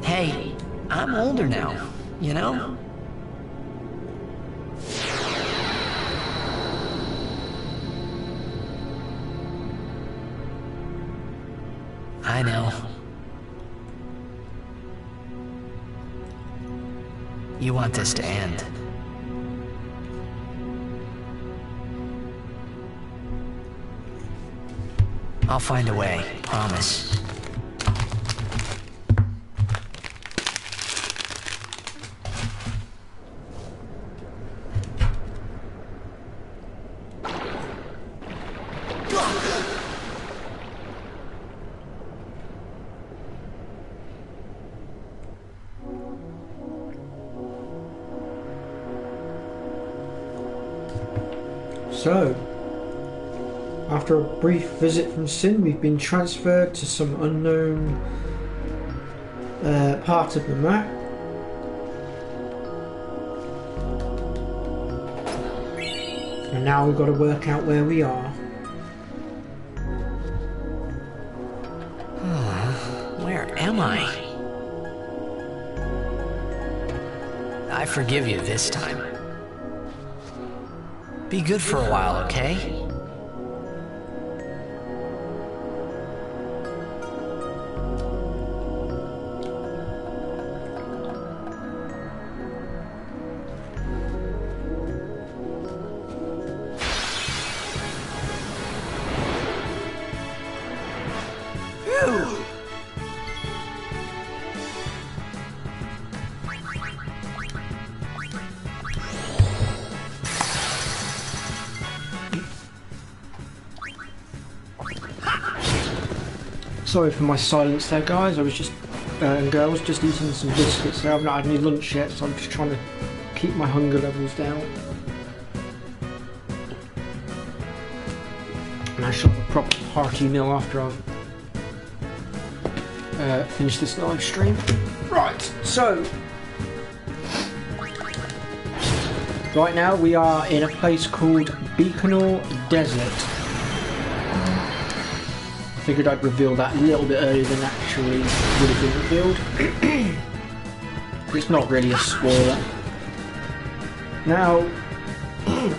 Hey, I'm older now, you know? I know. You want this to end. I'll find a way, promise. So, after a brief visit from Sin, we've been transferred to some unknown part of the map. And now we've got to work out where we are. Where am I? I forgive you this time. Be good for a while, okay? Phew! Sorry for my silence there, guys. I was just and girls just eating some biscuits there. I've not had any lunch yet, so I'm just trying to keep my hunger levels down. And I shall have a proper hearty meal after I've finished this live stream. Right, so right now we are in a place called Beacon Desert. Figured I'd reveal that a little bit earlier than actually would have been revealed. It's not really a spoiler. Now,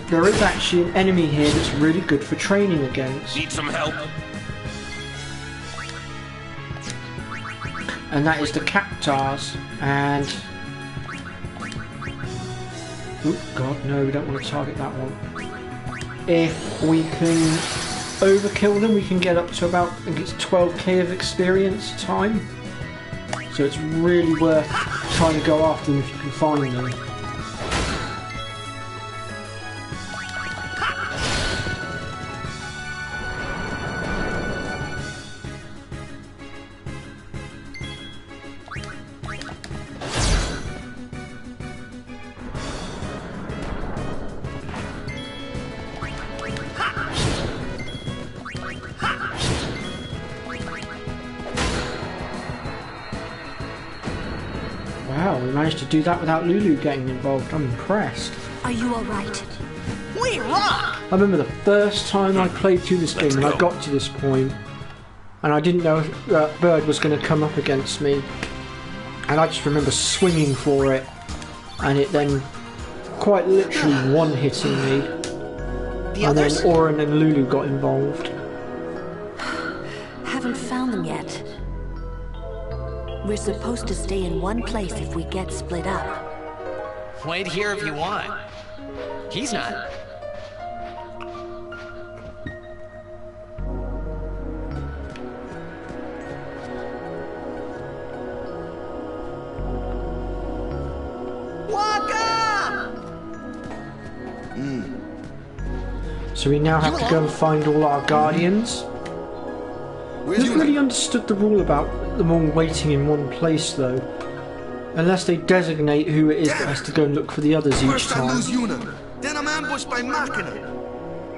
there is actually an enemy here that's really good for training against. Need some help? And that is the Captars. And oh god, no, we don't want to target that one. If we can overkill them, we can get up to about, I think it's 12k of experience time. So it's really worth trying to go after them if you can find them. Wow, we managed to do that without Lulu getting involved. I'm impressed. Are you alright? We rock! I remember the first time I played through this game and I got to this point and I didn't know if that bird was going to come up against me, and I just remember swinging for it and it then quite literally one-hitting me, and then Oren and Lulu got involved. Haven't found them yet. We're supposed to stay in one place if we get split up. Wait here if you want. He's not. So we now have to go and find all our guardians. I haven't really understood the rule about them all waiting in one place though. Unless they designate who it is that has to go and look for the others each First I time. lose Yuna, then I'm ambushed by Machina.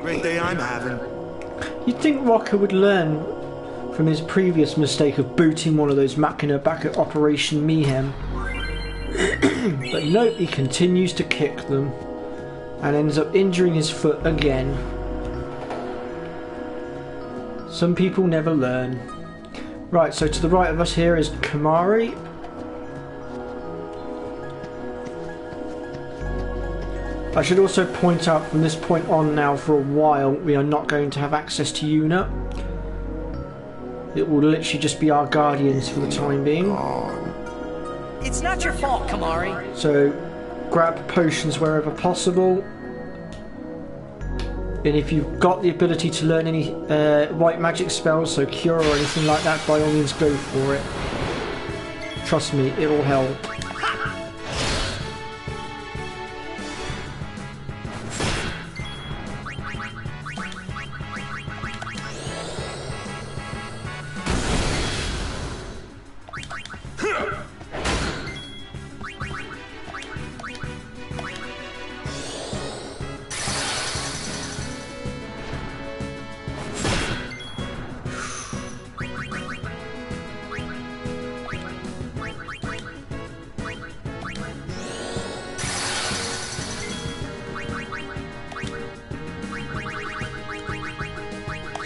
Great day I'm having. You'd think Rocker would learn from his previous mistake of booting one of those Machina back at Operation Mayhem. But nope, he continues to kick them and ends up injuring his foot again. Some people never learn. Right, so to the right of us here is Kamari. I should also point out from this point on now for a while we are not going to have access to Yuna. It will literally just be our guardians for the time being. It's not your fault, Kamari. So grab potions wherever possible. And if you've got the ability to learn any white magic spells, so cure or anything like that, by all means go for it. Trust me, it will help.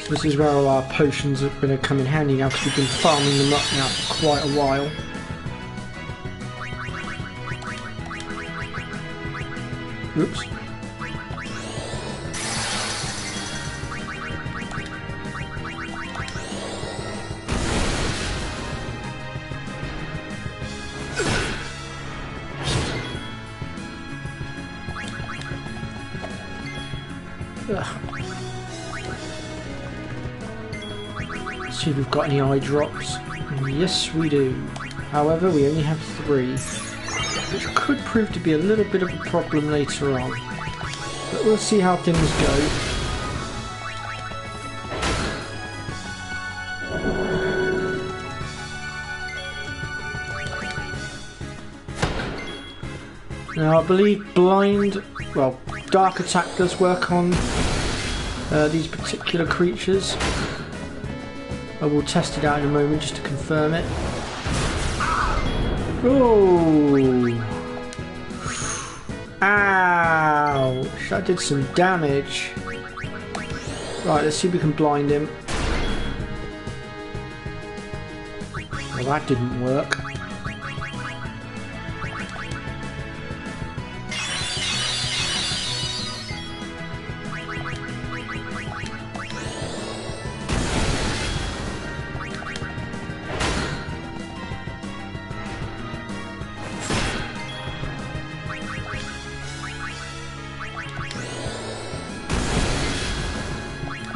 This is where all our potions are going to come in handy now, because we've been farming them up now for quite a while. Oops. Ugh. See if we've got any eye drops. Yes, we do. However, we only have 3, which could prove to be a little bit of a problem later on. But we'll see how things go. Now, I believe Dark Attack does work on these particular creatures. I will test it out in a moment just to confirm it. Oh! Ouch! That did some damage. Right, let's see if we can blind him. Well, that didn't work.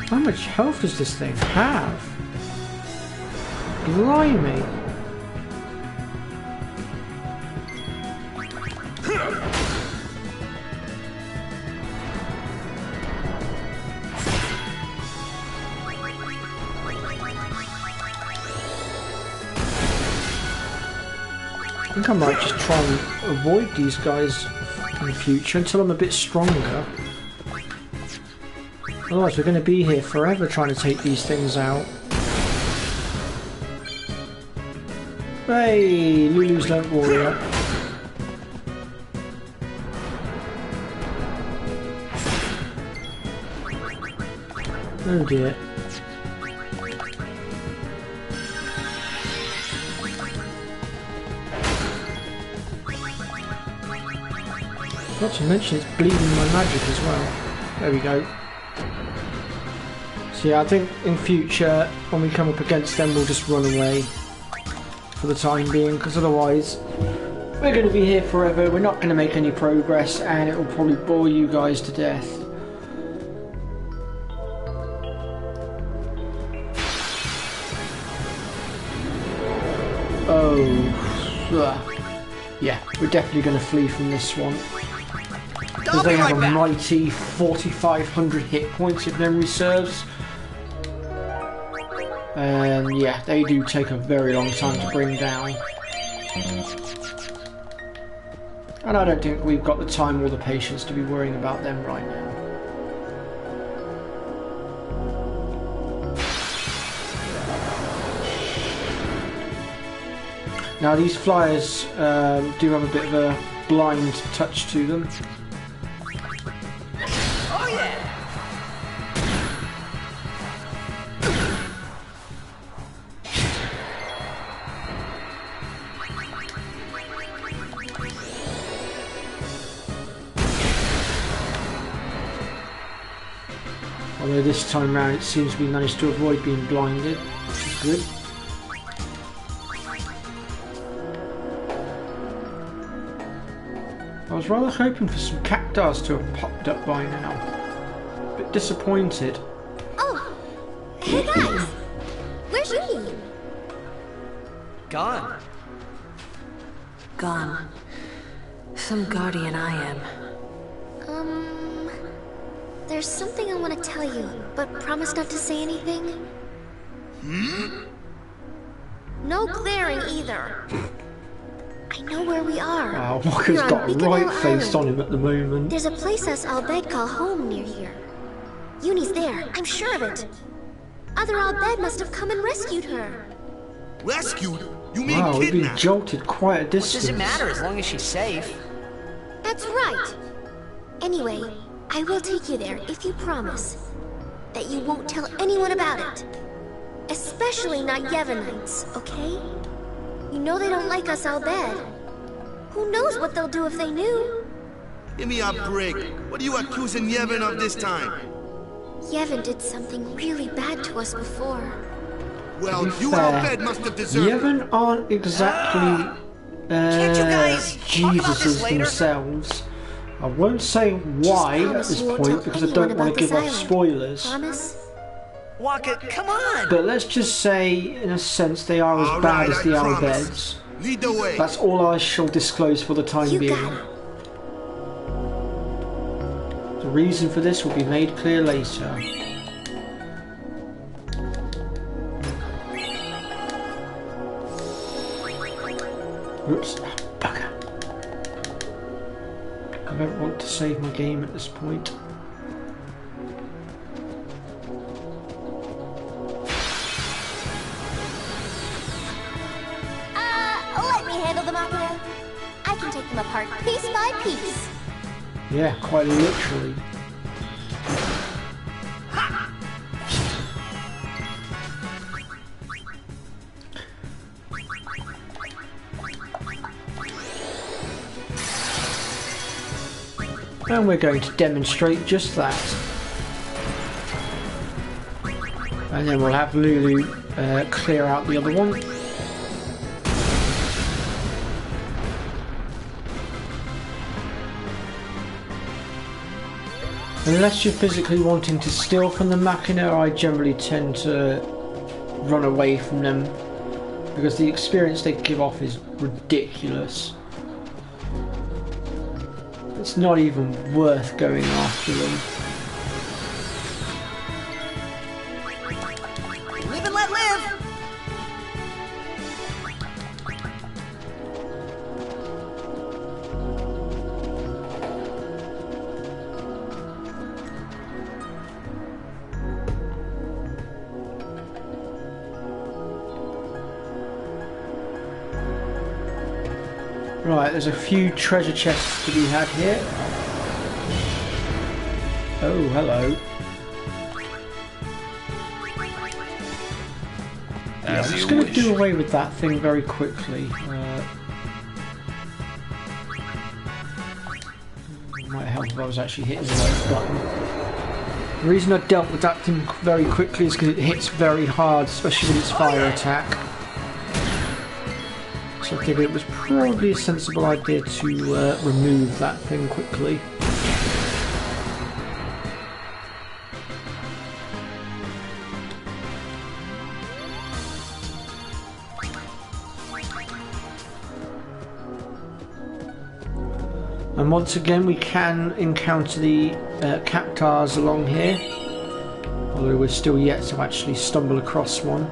How much health does this thing have? Blimey. I think I might just try and avoid these guys in the future until I'm a bit stronger. Otherwise we're going to be here forever trying to take these things out. Hey, Lulu's learnt warrior. Oh dear. Not to mention it's bleeding my magic as well. There we go. So yeah, I think in future when we come up against them we'll just run away for the time being, because otherwise we're going to be here forever, we're not going to make any progress, and it will probably bore you guys to death. Yeah, we're definitely going to flee from this one. Because they have a mighty 4,500 hit points if memory serves. And yeah, they do take a very long time to bring down. And I don't think we've got the time or the patience to be worrying about them right now. Now these flyers do have a bit of a blind touch to them. Oh yeah! Although this time round it seems we managed to avoid being blinded, which is good. I was rather hoping for some cactus to have popped up by now. A bit disappointed. Oh! Hey guys! Where's Uni? Gone. Gone. Some guardian I am. There's something I want to tell you, but promise not to say anything. No glaring either. I know where we are. Wow, Walker's got a right face on him at the moment. There's a place us Al-Bed call home near here. Uni's there, I'm sure of it. Other Al-Bed must have come and rescued her. Rescued? You mean Wow, we've been kidnapped? jolted quite a What distance. does it matter as long as she's safe? That's right. Anyway, I will take you there if you promise that you won't tell anyone about it. Especially not Yevonites, okay? You know they don't like us Al-Bed. Who knows what they'll do if they knew? Give me a break. What are you accusing Yevon of this time? Yevon did something really bad to us before. Well, To be you fair, Al-Bed must have deserved it. Yevon aren't exactly Can't you guys talk about this Jesuses later? themselves. I won't say why at this point because I don't want to give off spoilers. Promise? Waka, come on! But let's just say, in a sense, they are as All bad right, as the I promise. Al-Beds. Lead the way. That's all I shall disclose for the time You being. got it. The reason for this will be made clear later. Oops, oh, bugger. I don't want to save my game at this point. Let me handle them, Opera. I can take them apart piece by piece. Yeah, quite literally. And we're going to demonstrate just that. And then we'll have Lulu clear out the other one. Unless you're physically wanting to steal from the Machina, I generally tend to run away from them because the experience they give off is ridiculous. It's not even worth going after them. Live and let live! Right, there's a few treasure chests to be had here. Oh, hello. Yeah, I'm just going to do away with that thing very quickly. Might help if I was actually hitting the right button. The reason I dealt with that thing very quickly is because it hits very hard, especially with its fire attack. So I figured it was probably a sensible idea to remove that thing quickly. And once again we can encounter the cactars along here, although we're still yet to actually stumble across one.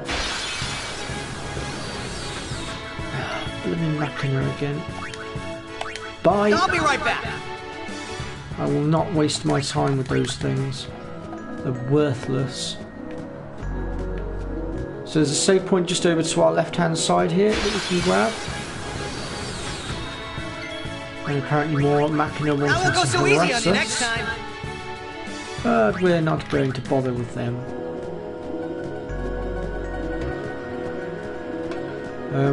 Blooming Machina again. Bye! I'll be right back! I will not waste my time with those things. They're worthless. So there's a save point just over to our left hand side here that we can grab. And apparently more Machina wanting I won't go to so easy on harass you us. next time. But we're not going to bother with them.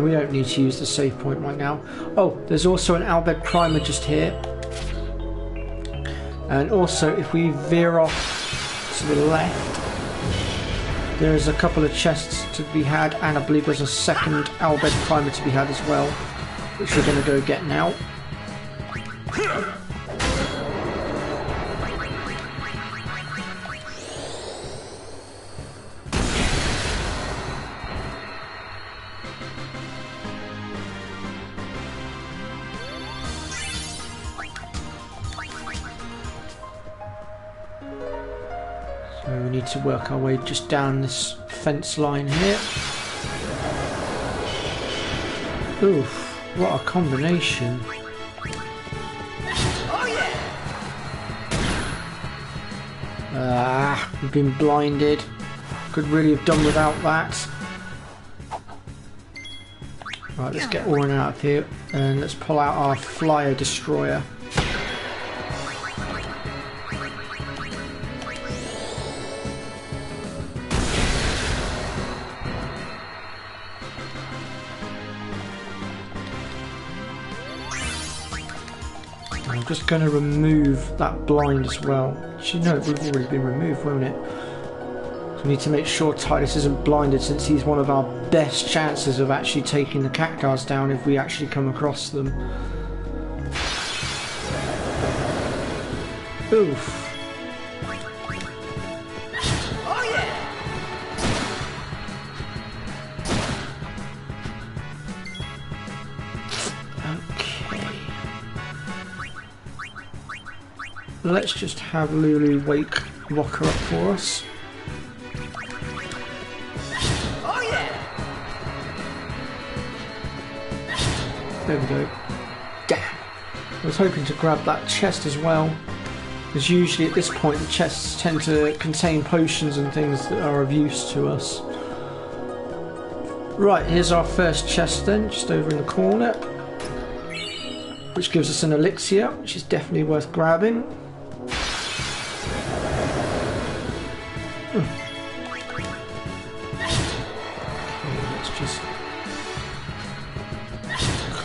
We don't need to use the save point right now. Oh, there's also an Albed Primer just here. And also, if we veer off to the left, there's a couple of chests to be had, and I believe there's a second Albed Primer to be had as well, which we're going to go get now. So we need to work our way just down this fence line here. Oof, what a combination. Ah, we've been blinded. Could really have done without that. Right, let's get Orin out of here and let's pull out our flyer destroyer. I'm just going to remove that blind as well. Actually, no, it would have already been removed, won't it? So we need to make sure Titus isn't blinded, since he's one of our best chances of actually taking the cactars down if we actually come across them. Oof. Let's just have Lulu lock her up for us. Oh yeah! There we go. Damn. I was hoping to grab that chest as well, because usually at this point the chests tend to contain potions and things that are of use to us. Right, here's our first chest then, just over in the corner, which gives us an elixir, which is definitely worth grabbing.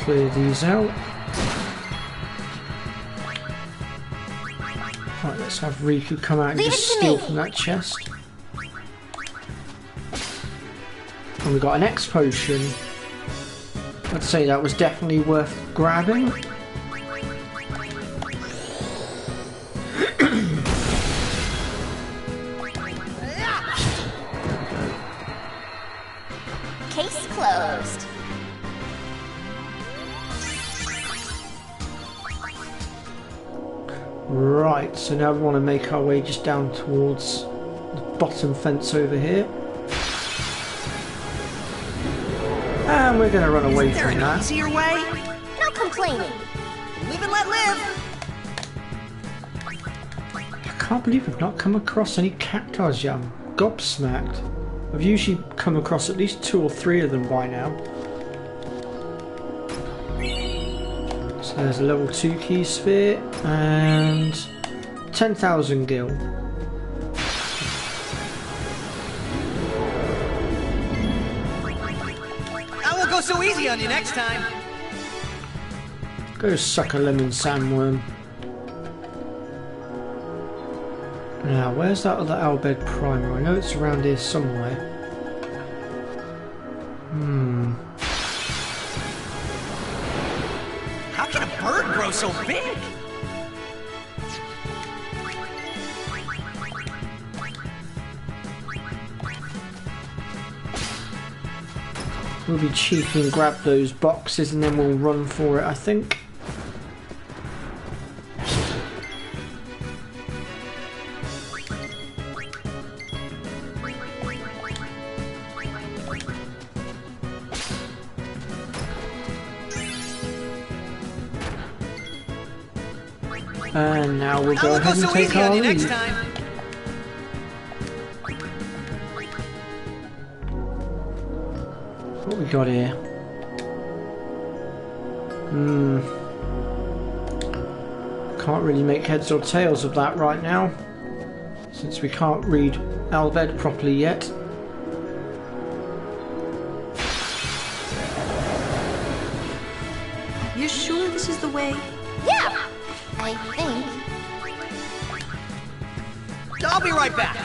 Clear these out. Right, let's have Riku come out and just steal from that chest. And we got an X potion. I'd say that was definitely worth grabbing. Right, so now we want to make our way just down towards the bottom fence over here. And we're going to run away from that. Easier way? No complaining. Live and let live. I can't believe I've not come across any cacti yet. I'm gobsmacked. I've usually come across at least 2 or 3 of them by now. So there's a level 2 key sphere and 10,000 gil. I won't go so easy on you next time. Go suck a lemon sandworm. Now, where's that other Albed primer? I know it's around here somewhere. How can a bird grow so big? We'll be cheeky and grab those boxes and then we'll run for it, I think. And now we'll go ahead and take our lead. What we got here? Can't really make heads or tails of that right now, since we can't read Albed properly yet. You sure this is the way? Yeah, I think. I'll be right back.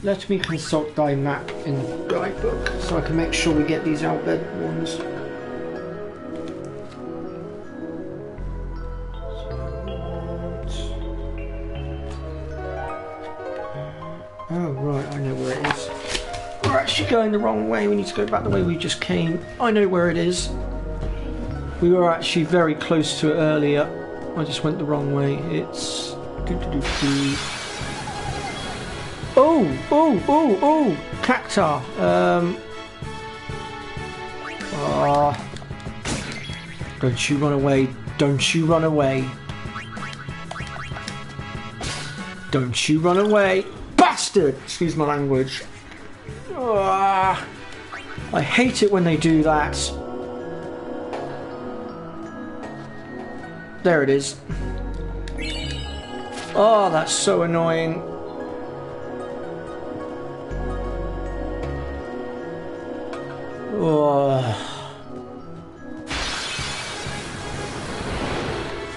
Let me consult thy map in the guidebook so I can make sure we get these Albed ones. Oh right, I know where it is. We're actually going the wrong way, we need to go back the way we just came. I know where it is. We were actually very close to it earlier. I just went the wrong way. It's... Oh! Cacti! Don't you run away. Don't you run away. Don't you run away. Bastard! Excuse my language. I hate it when they do that. There it is. Oh, that's so annoying.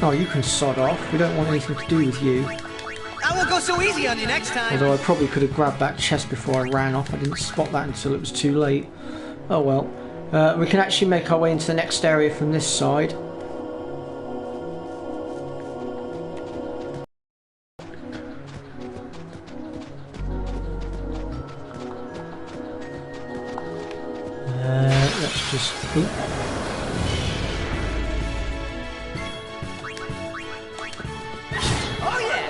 Oh, you can sod off. We don't want anything to do with you. I won't go so easy on you next time. Although I probably could have grabbed that chest before I ran off. I didn't spot that until it was too late. Oh well. We can actually make our way into the next area from this side. Let's just... Oh yeah!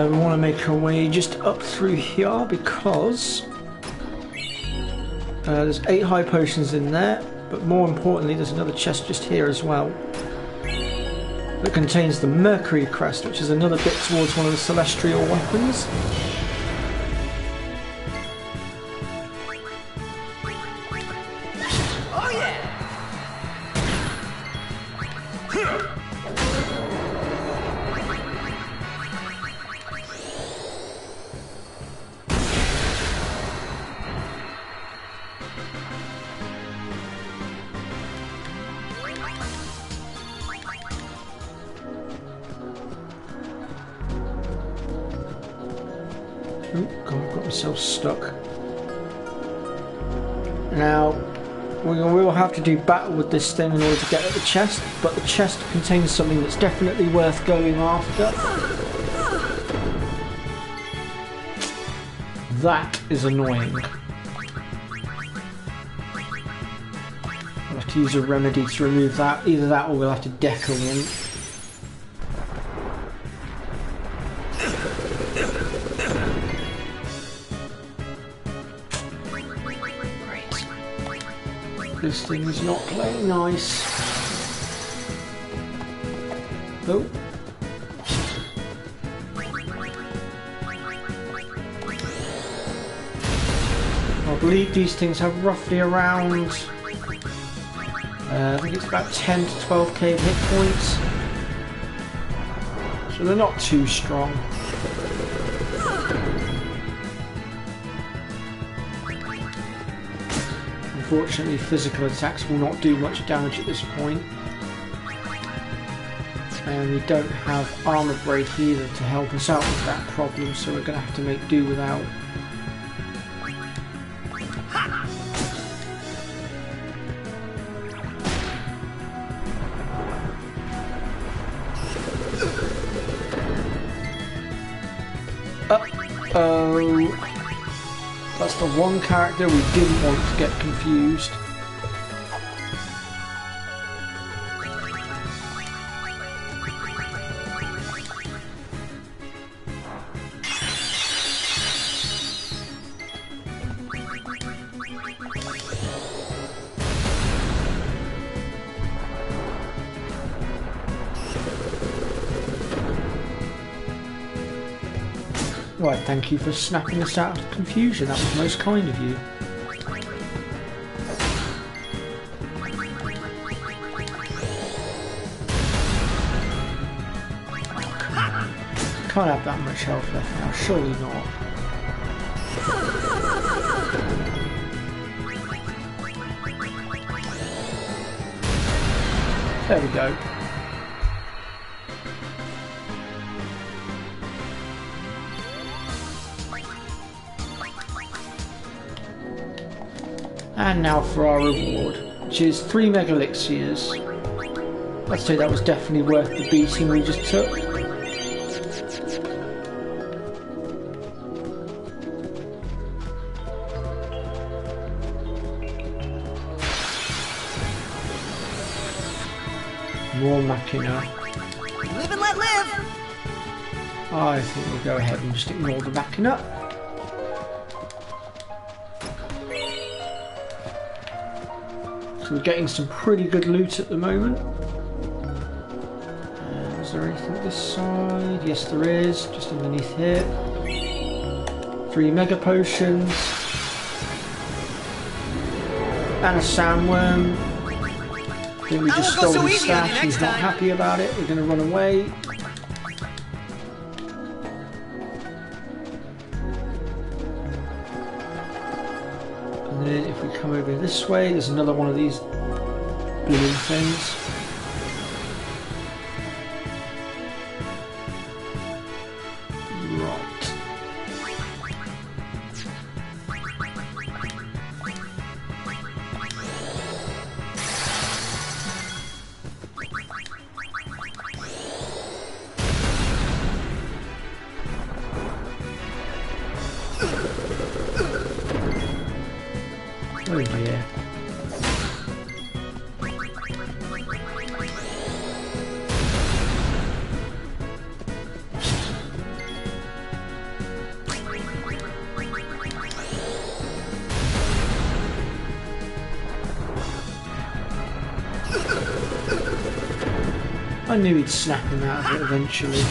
We want to make our way just up through here because there's 8 high potions in there, but more importantly there's another chest just here as well that contains the Mercury Crest, which is another bit towards one of the celestial weapons. Oh yeah! Oh god, I've got myself stuck. Now, we will have to do battle with this thing in order to get at the chest, but the chest contains something that's definitely worth going after. That is annoying. I'll have to use a remedy to remove that. Either that or we'll have to deco in. This thing is not playing nice. Oh. I believe these things have roughly around, I think it's about 10 to 12k hit points. So they're not too strong. Unfortunately, physical attacks will not do much damage at this point. And we don't have armor break either to help us out with that problem, so we're going to have to make do without. Uh-oh. That's the one character we didn't want to get confused. Right, thank you for snapping us out of confusion. That was most kind of you. Can't have that much health left now, surely not. There we go. And now for our reward, which is 3 mega elixirs. I'd say that was definitely worth the beating we just took. More machina. Live and let live! I think we'll go ahead and just ignore the machina. So we're getting some pretty good loot at the moment. Is there anything this side? Yes there is, just underneath here. 3 mega potions. And a sandworm. I think we just stole his stash, he's not happy about it, we're going to run away. And then if we come over this way, there's another one of these blooming things. Right. Oh dear. I knew he'd snap him out of it eventually.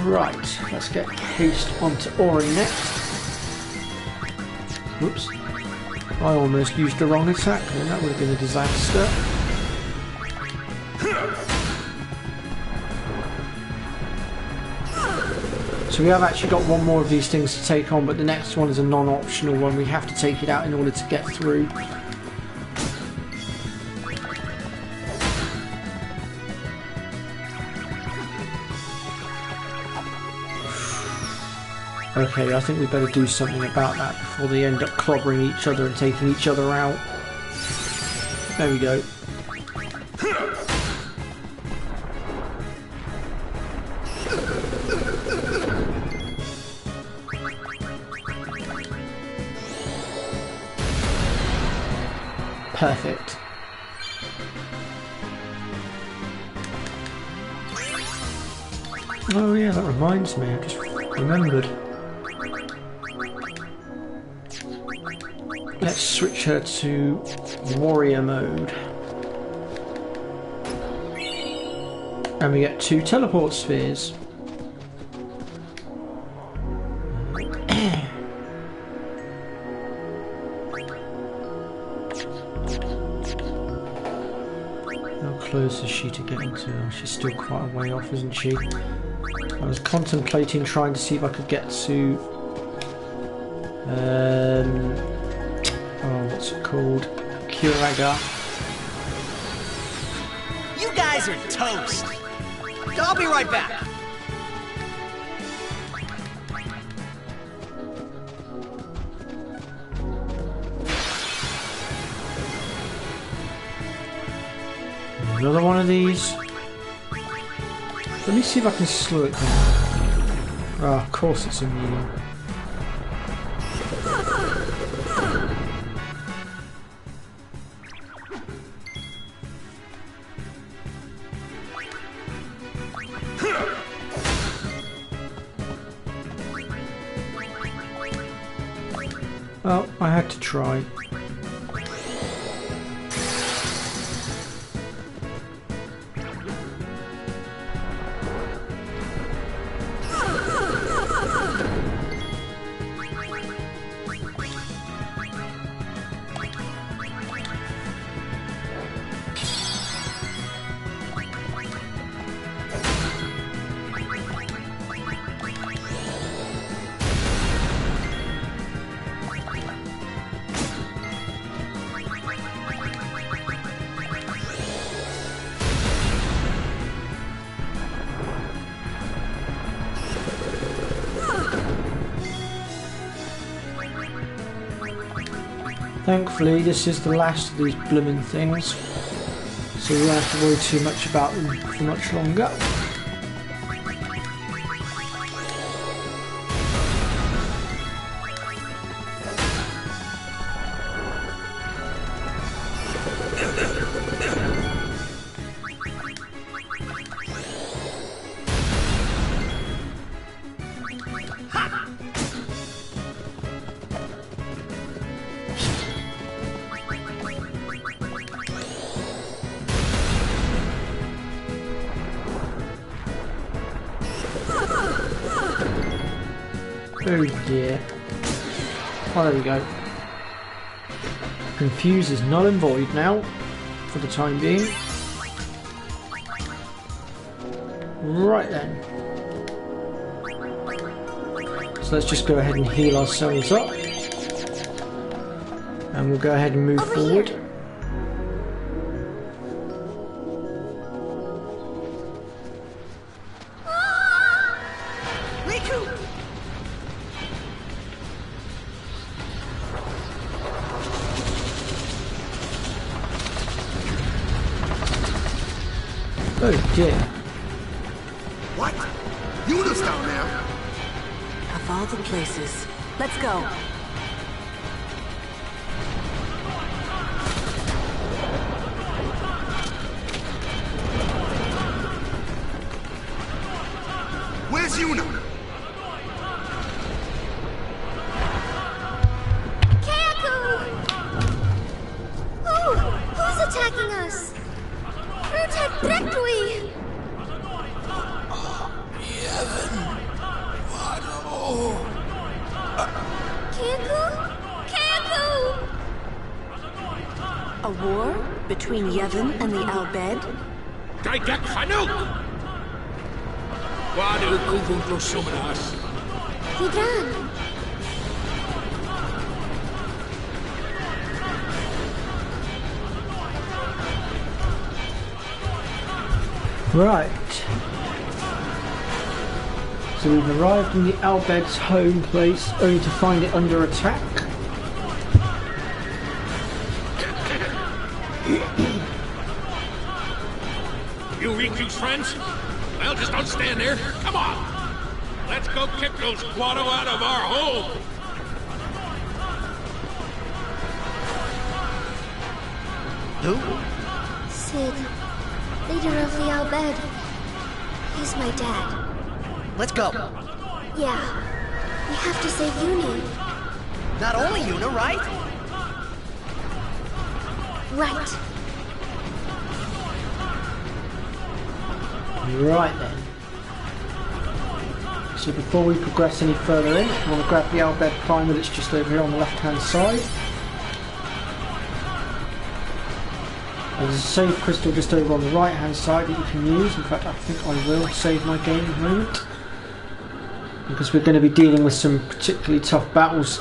Right, let's get haste onto Ori next. Whoops. I almost used the wrong attack then, that would have been a disaster. So we have actually got one more of these things to take on, but the next one is a non-optional one. We have to take it out in order to get through. Okay, I think we better do something about that before they end up clobbering each other and taking each other out. There we go. Perfect. Oh yeah, that reminds me, I just remembered. Let's switch her to warrior mode. And we get 2 teleport spheres. How close is she to getting to? She's still quite a way off, isn't she? I was contemplating trying to see if I could get to oh, what's it called? Kuraga. You guys are toast. I'll be right back. Another one of these. Let me see if I can slow it down. Oh, of course it's immune. Well, I had to try. Thankfully, this is the last of these blooming things, so we won't have to worry too much about them for much longer. Oh dear. Oh, there we go. Confuse is null and void now, for the time being. Right then. So let's just go ahead and heal ourselves up. And we'll go ahead and move forward. Oh dear. What? Yuna's down there? Of all the places. Let's go. Where's Yuna? Who's attacking us? Protect Directly! A war between Yevon and the Al-Bed? Hidran! Right. So we've arrived in the Albed's home place, only to find it under attack. You Riku's friends? Well, just don't stand there. Come on! Let's go kick those Guado out of our home! Who? Sid, leader of the Albed. He's my dad. Let's go. Yeah, we have to save Uni. Not only Yuna, right? Right. Right then. So before we progress any further in, I want to grab the Albed primer that's just over here on the left hand side. There's a save crystal just over on the right hand side that you can use. In fact, I think I will save my game in a moment, because we're going to be dealing with some particularly tough battles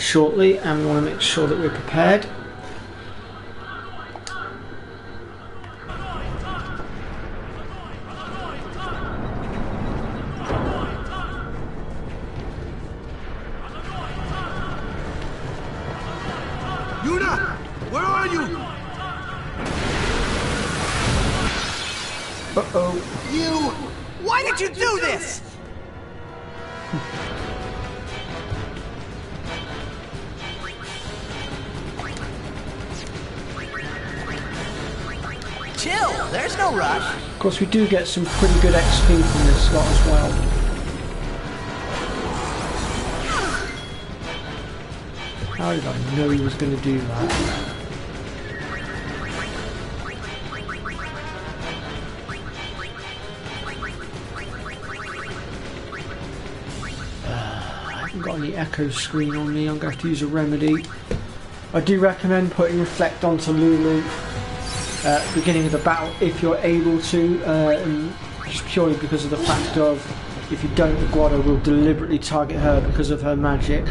shortly, and we want to make sure that we're prepared. Yuna! Where are you? Uh-oh. You! Why did you do this? Chill, there's no rush. Of course, we do get some pretty good XP from this slot as well. How did I know he was going to do that? I haven't got any echo screen on me, I'm going to have to use a remedy. I do recommend putting Reflect onto Lulu at the beginning of the battle if you're able to, just purely because of the fact of if you don't, the Guado will deliberately target her because of her magic.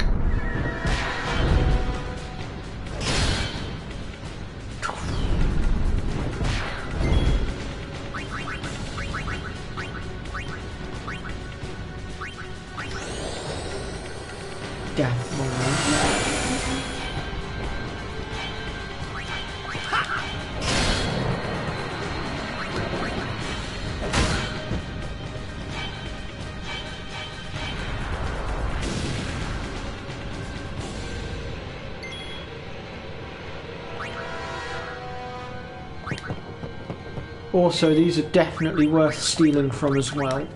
Death moment. Also, these are definitely worth stealing from as well.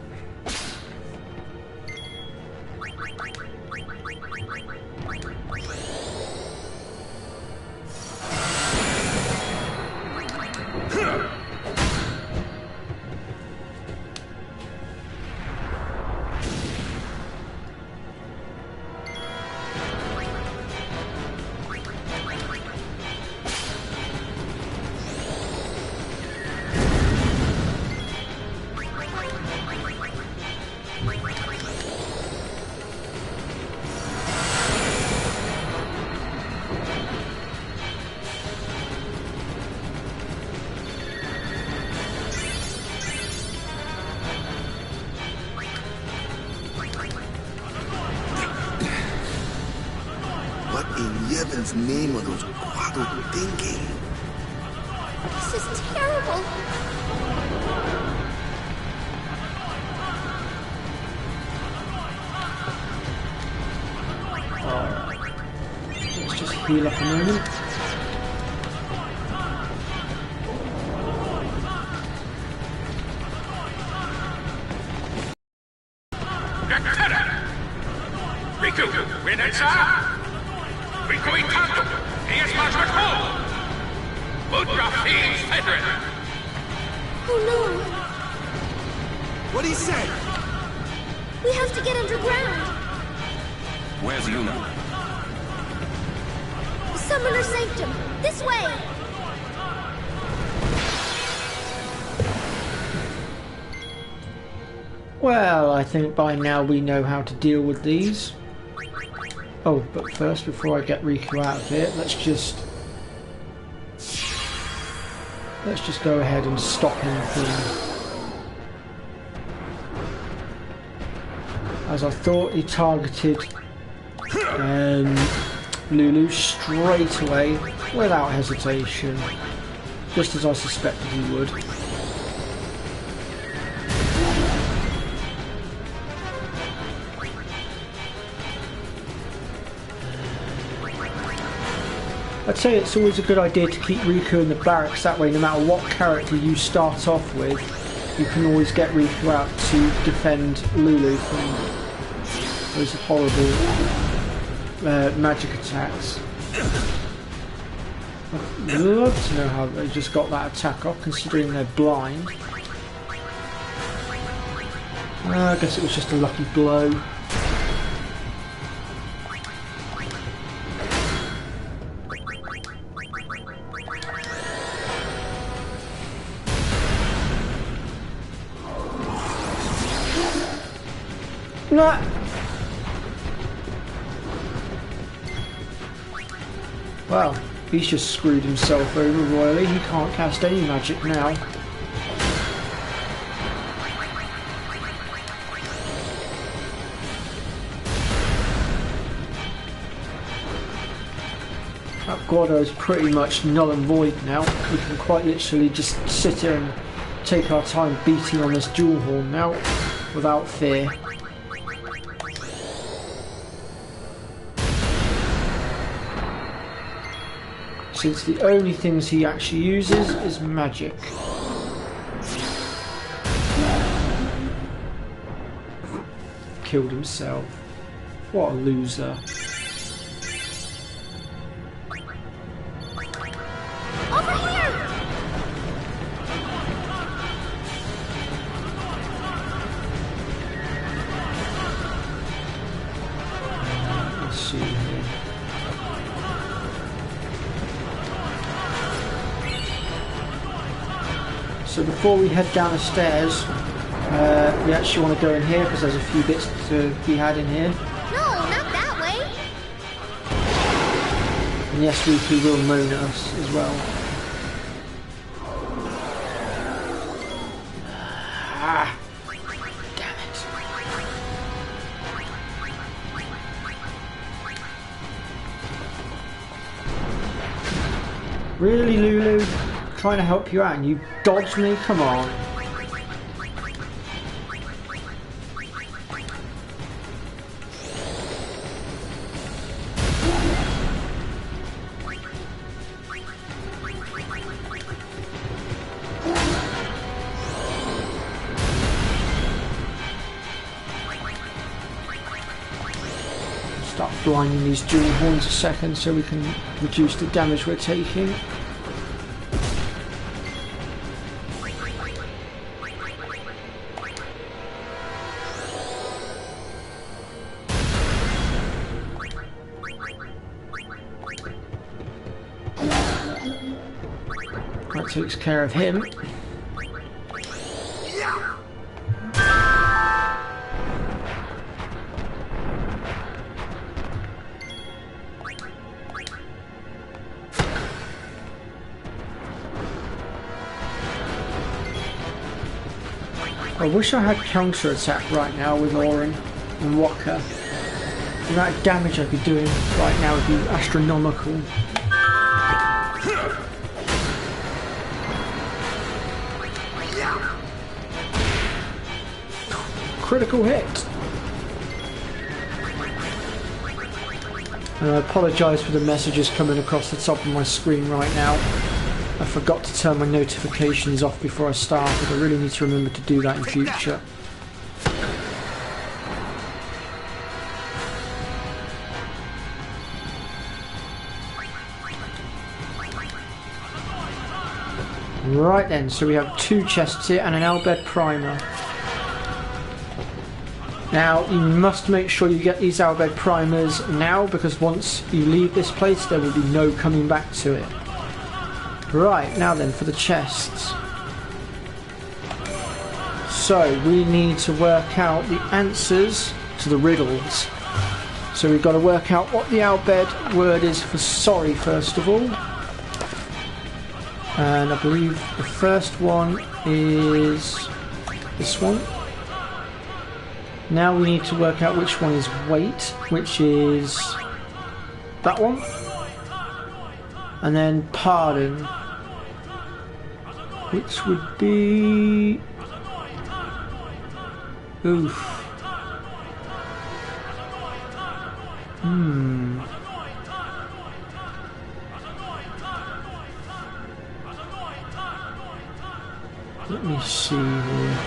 What in Yevon's name are those Guado thinking? This is terrible. Let's just heal up a moment. Riku, Renetsa! Riku Itanto! Eas Majrako! Mudra Fiends Fedrin! Oh no! What'd he say? We have to get underground. Where's Yuna? The Summoner Sanctum. This way. Well, I think by now we know how to deal with these. Oh, but first, before I get Riku out of here, let's just go ahead and stop him clean. As I thought, he targeted Lulu straight away, without hesitation, just as I suspected he would. I'd say it's always a good idea to keep Riku in the barracks, that way no matter what character you start off with, you can always get Riku out to defend Lulu from those horrible magic attacks. I'd love to know how they just got that attack off, considering they're blind. I guess it was just a lucky blow. Nah. Well, he's just screwed himself over royally. He can't cast any magic now. That Guado is pretty much null and void now. We can quite literally just sit here and take our time beating on this jewel horn now, without fear. Since the only things he actually uses is magic. Killed himself. What a loser. Over here! Let's see here. So before we head down the stairs, we actually want to go in here because there's a few bits to be had in here. No, not that way. And yes, Riku will moan at us as well. Ah, damn it. Really, Lulu? Trying to help you out and you dodge me? Come on. Start blinding these jewel horns a second so we can reduce the damage we're taking. That takes care of him. I wish I had counter attack right now with Orin and Waka. The amount of damage I'd be doing right now would be astronomical. Critical hit! And I apologise for the messages coming across the top of my screen right now. I forgot to turn my notifications off before I started. I really need to remember to do that in future. Right then, so we have 2 chests here and an Albed Primer. Now, you must make sure you get these Albed Primers now, because once you leave this place, there will be no coming back to it. Right, now then, for the chests. So, we need to work out the answers to the riddles. So we've got to work out what the Albed word is for sorry, first of all. And I believe the first one is this one. Now we need to work out which one is weight, which is that one. And then pardon, which would be... Oof. Let me see here.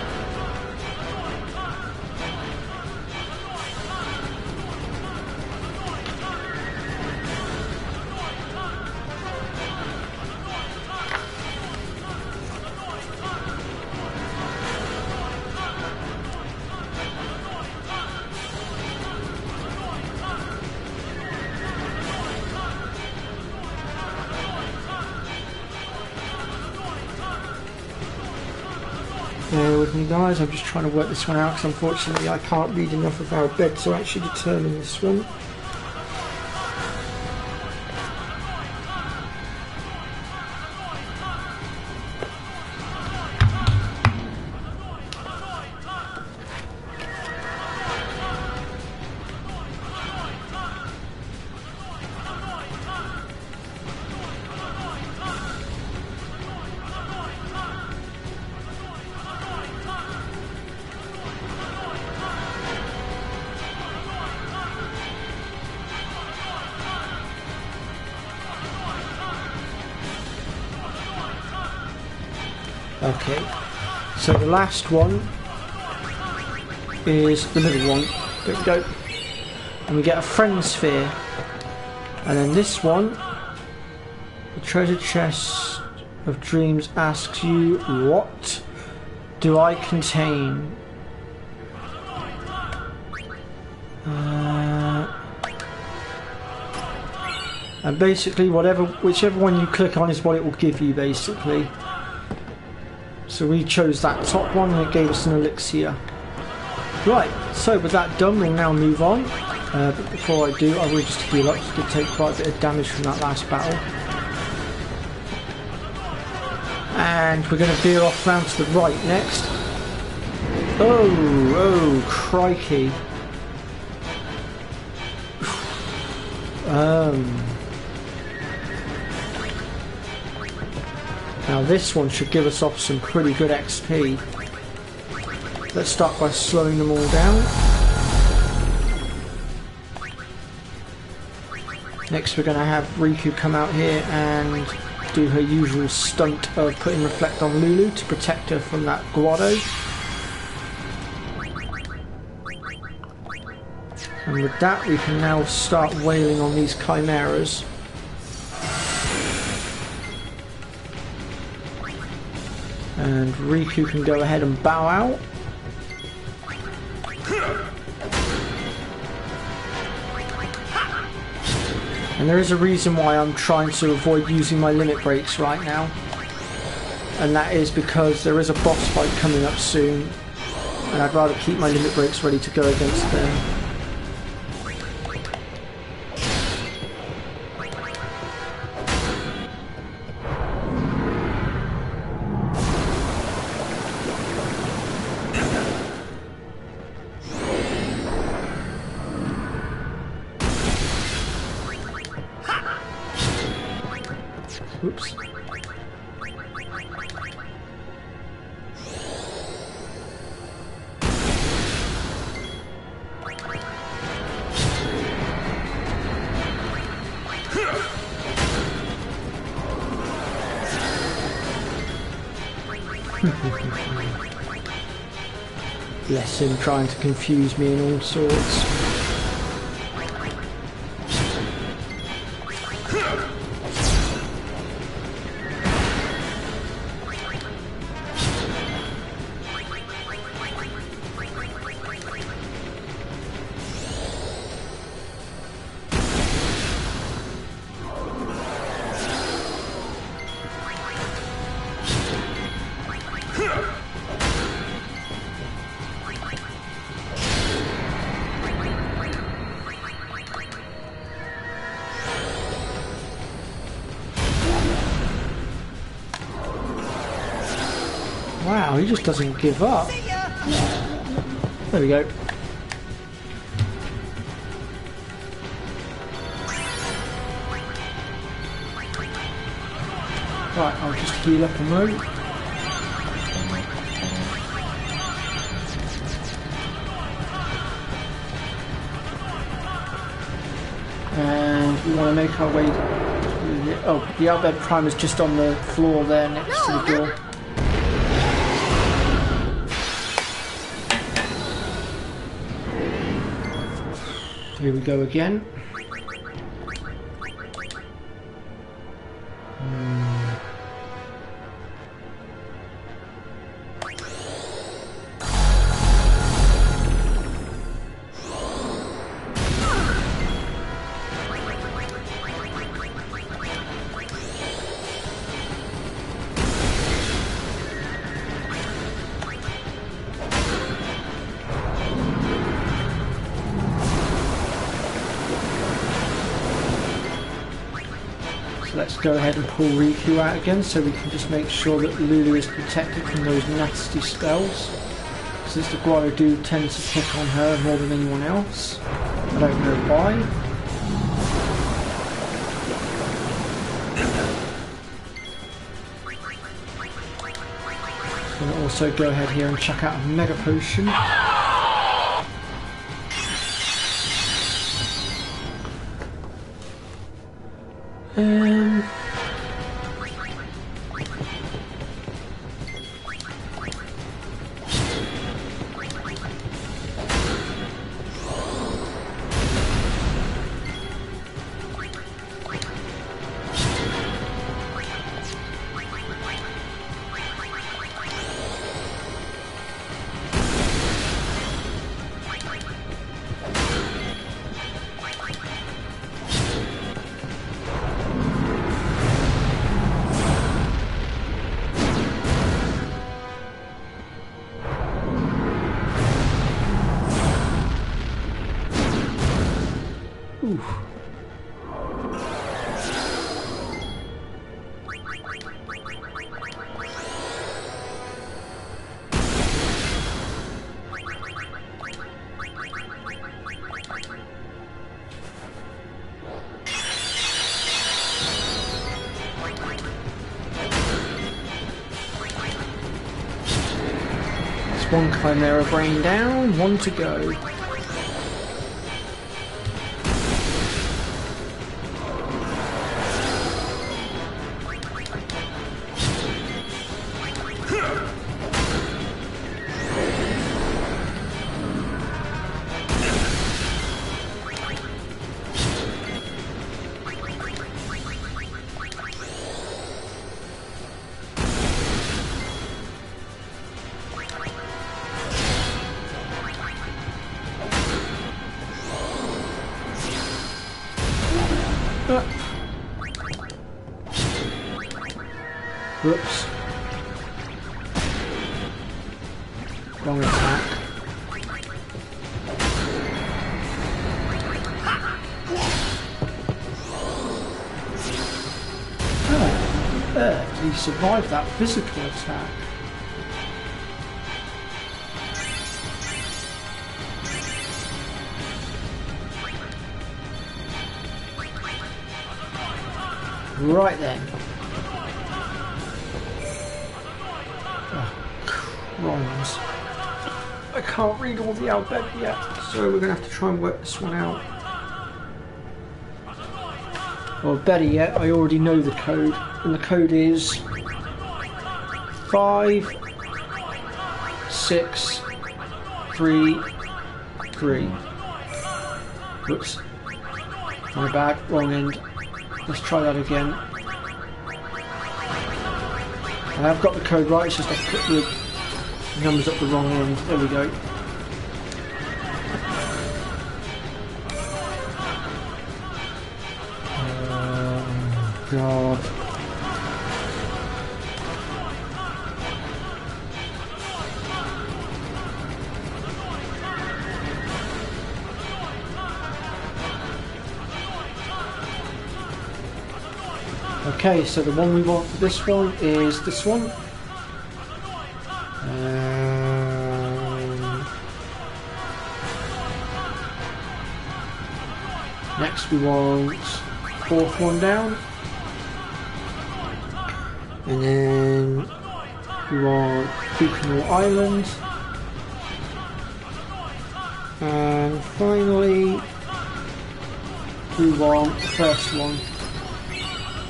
Bear with me guys, I'm just trying to work this one out because unfortunately I can't read enough of our bed to actually determine this one. Okay, so the last one is the middle one. There we go. And we get a friend sphere. And then this one, the treasure chest of dreams asks you, what do I contain? And basically whichever one you click on is what it will give you basically. So we chose that top one and it gave us an elixir. Right, so with that done we'll now move on. But before I do, I will just heal up. So I did take quite a bit of damage from that last battle. And we're going to veer off round to the right next. Oh, crikey. Now this one should give us off some pretty good XP. Let's start by slowing them all down. Next we're going to have Riku come out here and do her usual stunt of putting Reflect on Lulu to protect her from that Guado. And with that we can now start wailing on these chimeras. And Riku can go ahead and bow out. And there is a reason why I'm trying to avoid using my limit breaks right now. And that is because there is a boss fight coming up soon. And I'd rather keep my limit breaks ready to go against them. Oops. Bless him, trying to confuse me in all sorts. Wow, he just doesn't give up. There we go. Right, I'll just heal up a moment. And we want to make our way to the... Oh, the outbed primer's just on the floor there next to the door. Here we go again. Let's go ahead and pull Riku out again so we can just make sure that Lulu is protected from those nasty spells. Since the Guado do tend to pick on her more than anyone else. I don't know why. I'm going to also go ahead here and check out a Mega Potion. One Chimera Brain down, one to go. Whoops. Wrong attack. Oh, did he survive that physical attack? Right then. Wrongs. I can't read all the alphabet yet, so we're going to have to try and work this one out. Or better yet, I already know the code, and the code is 5 6 3 3. Whoops. My bad, wrong end. Let's try that again. I have got the code right, it's just I put the numbers up the wrong end. There we go. God. Okay, so the one we want for this one is this one. Next we want fourth one down. And then we want Beacon Island. And finally, we want the first one.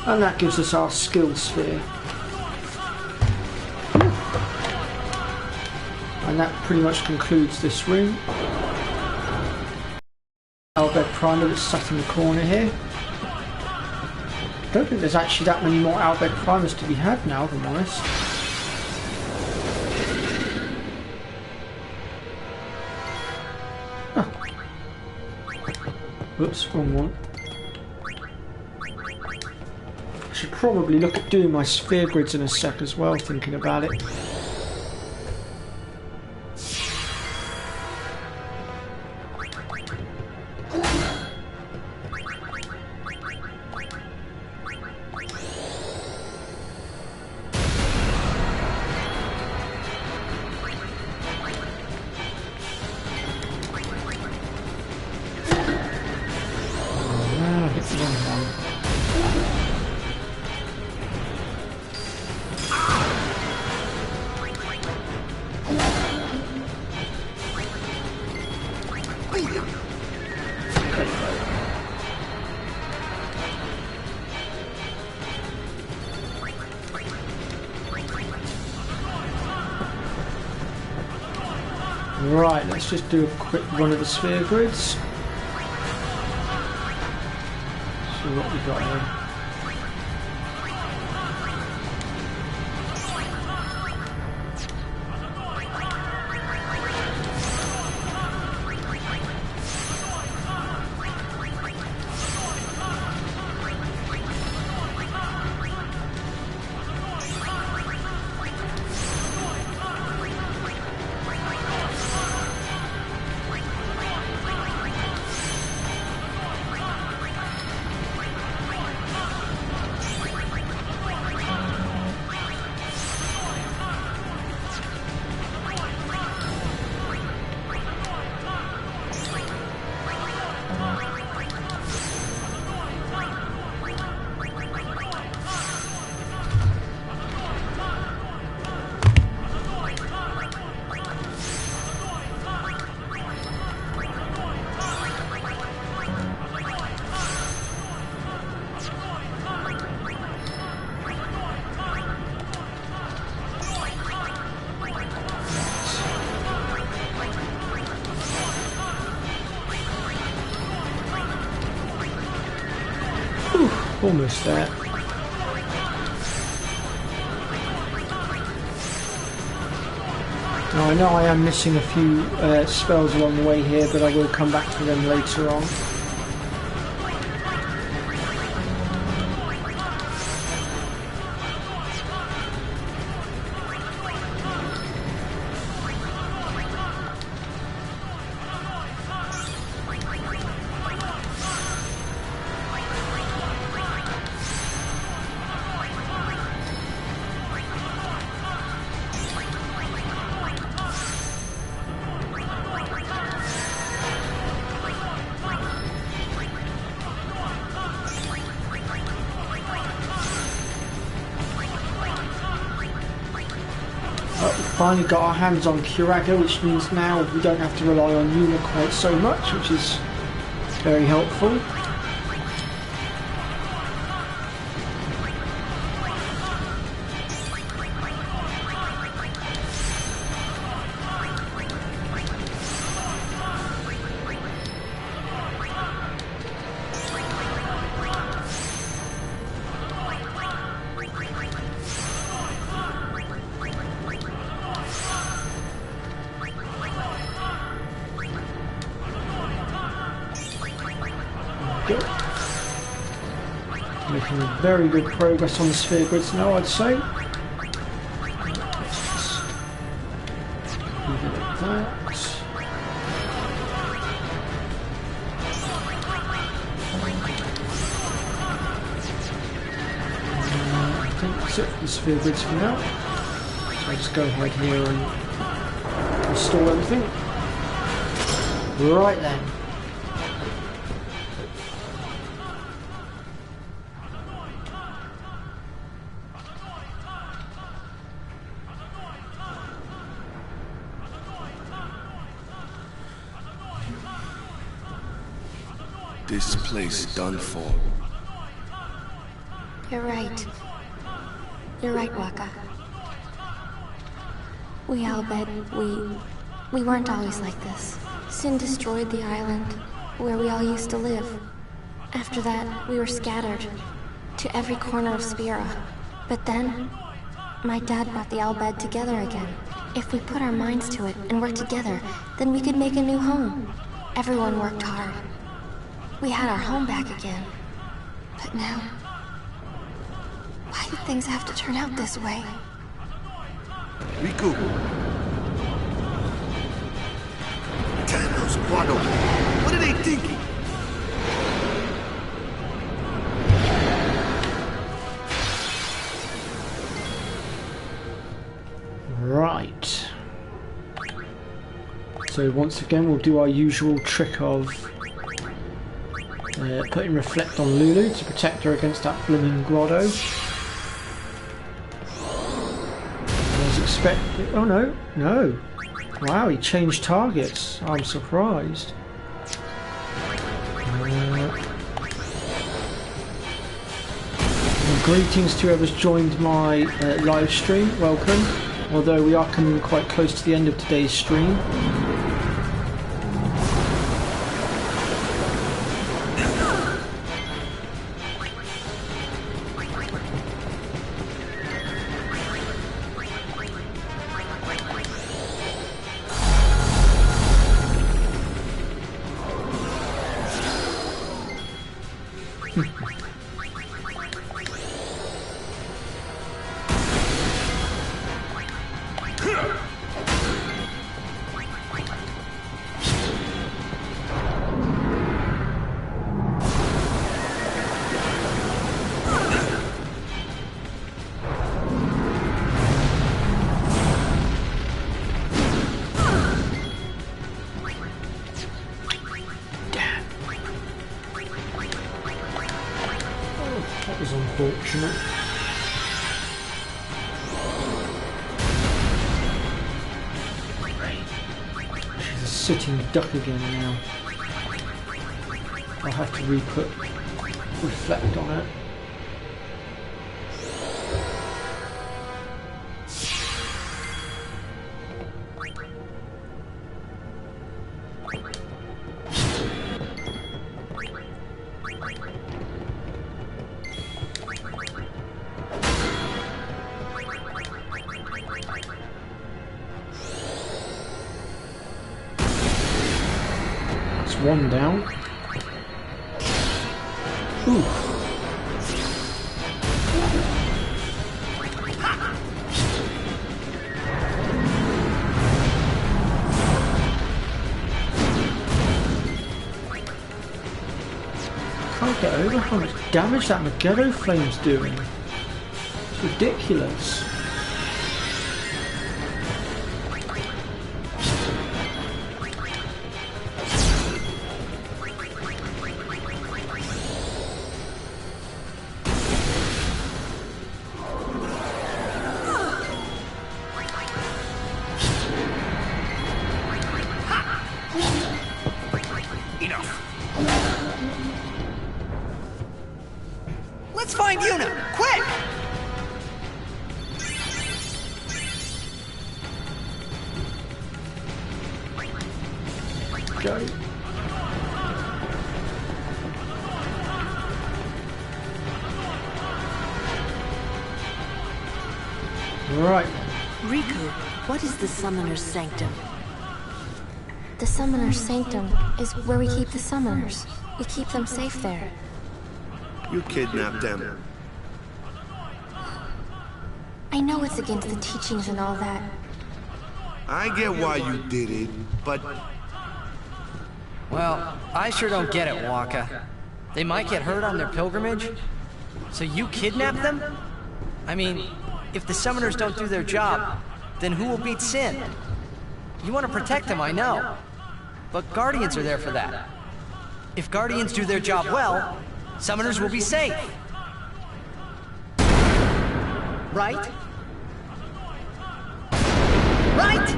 And that gives us our skill sphere. And that pretty much concludes this room. Albed Primer that's sat in the corner here. I don't think there's actually that many more Albed Primers to be had now, if I'm honest. Oops, wrong one. I should probably look at doing my sphere grids in a sec as well, thinking about it. Right, let's just do a quick run of the sphere grids. See what we got here. Almost there. Now I know I am missing a few spells along the way here, but I will come back to them later on. Finally got our hands on Curaga, which means now we don't have to rely on Yuma quite so much, which is very helpful. Making very good progress on the sphere grids now, I'd say. Let's just leave it like that. I think that's it for the sphere grids for now. So I'll just go ahead here and install everything. Right then. This place done for. You're right. You're right, Waka. We we weren't always like this. Sin destroyed the island where we all used to live. After that, we were scattered to every corner of Spira. But then, my dad brought the Al Bhed together again. If we put our minds to it and work together, then we could make a new home. Everyone worked hard. We had our home back again. But now, why did things have to turn out this way? Riku! Damn those Guado! What are they thinking? Right. So once again we'll do our usual trick of putting Reflect on Lulu to protect her against that blooming grotto. I was expecting... Oh no, no. Wow, he changed targets. I'm surprised. Greetings to whoever's joined my live stream. Welcome. Although we are coming quite close to the end of today's stream. Unfortunate. She's a sitting duck again now. I'll have to re-put Reflect on it. One down. Ooh. Can't get over how much damage that Megiddo Flame's doing. It's ridiculous. Let's find Yuna! Quick! Go. Right. Riku, what is the Summoner's Sanctum? The Summoner's Sanctum is where we keep the Summoners. We keep them safe there. You kidnapped them. I know it's against the teachings and all that. I get why you did it, but... Well, I sure don't get it, Waka. They might get hurt on their pilgrimage? So you kidnap them? I mean, if the Summoners don't do their job, then who will beat Sin? You want to protect them, I know. But Guardians are there for that. If Guardians do their job well, Summoners will be safe. Right? Right?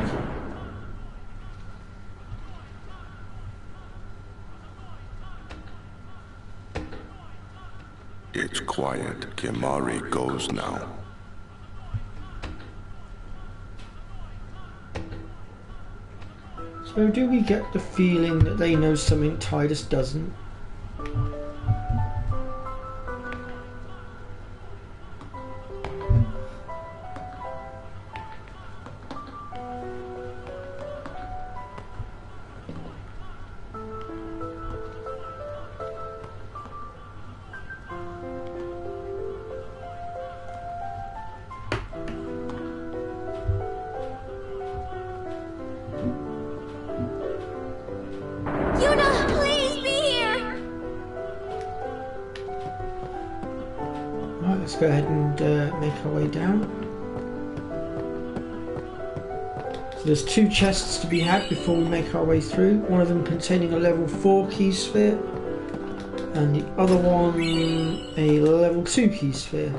quiet Kimari goes now. So do we get the feeling that they know something Tidus doesn't? Let's go ahead and make our way down. So there's 2 chests to be had before we make our way through. One of them containing a level 4 key sphere, and the other one a level 2 key sphere.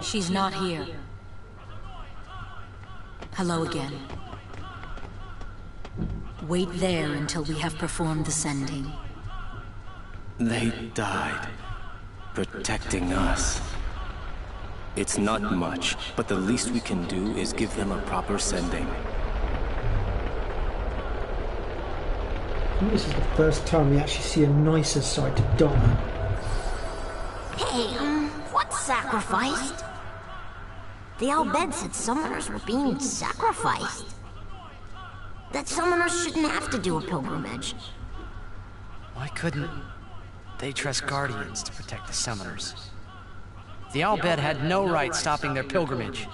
She's not here. Hello again. Wait there until we have performed the sending. They died, protecting us. It's not much, but the least we can do is give them a proper sending. I think this is the first time we actually see a nicer side to Donna. Hey, what's sacrificed? The Al-Bed said summoners were being sacrificed. That summoners shouldn't have to do a pilgrimage. Why couldn't they trust guardians to protect the summoners? The Al-Bed had no right stopping their pilgrimage.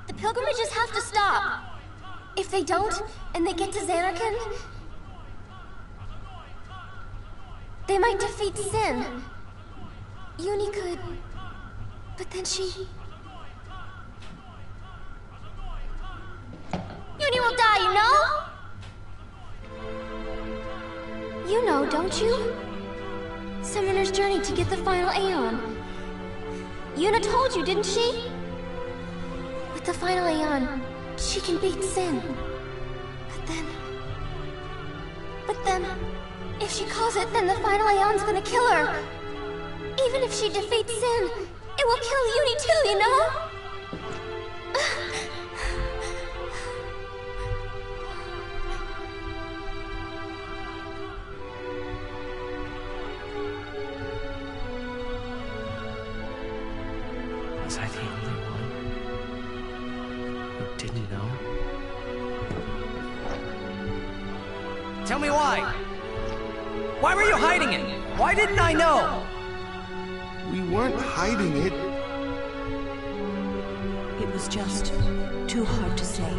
The pilgrimages have to stop. If they don't, and they get to Zanarkand, they might defeat Sin. Uni could... but then she... Uni will die, you know? You know, don't you? Summoner's journey to get the final Aeon. Yuna told you, didn't she? With the final Aeon, she can beat Sin. But then... if she calls it, then the final Aeon's gonna kill her. Even if she defeats Sin, it will kill Uni too, you know? Was I the only one who didn't know? Tell me why! Why were you hiding it? Why didn't I know? We weren't hiding it. It was just too hard to say.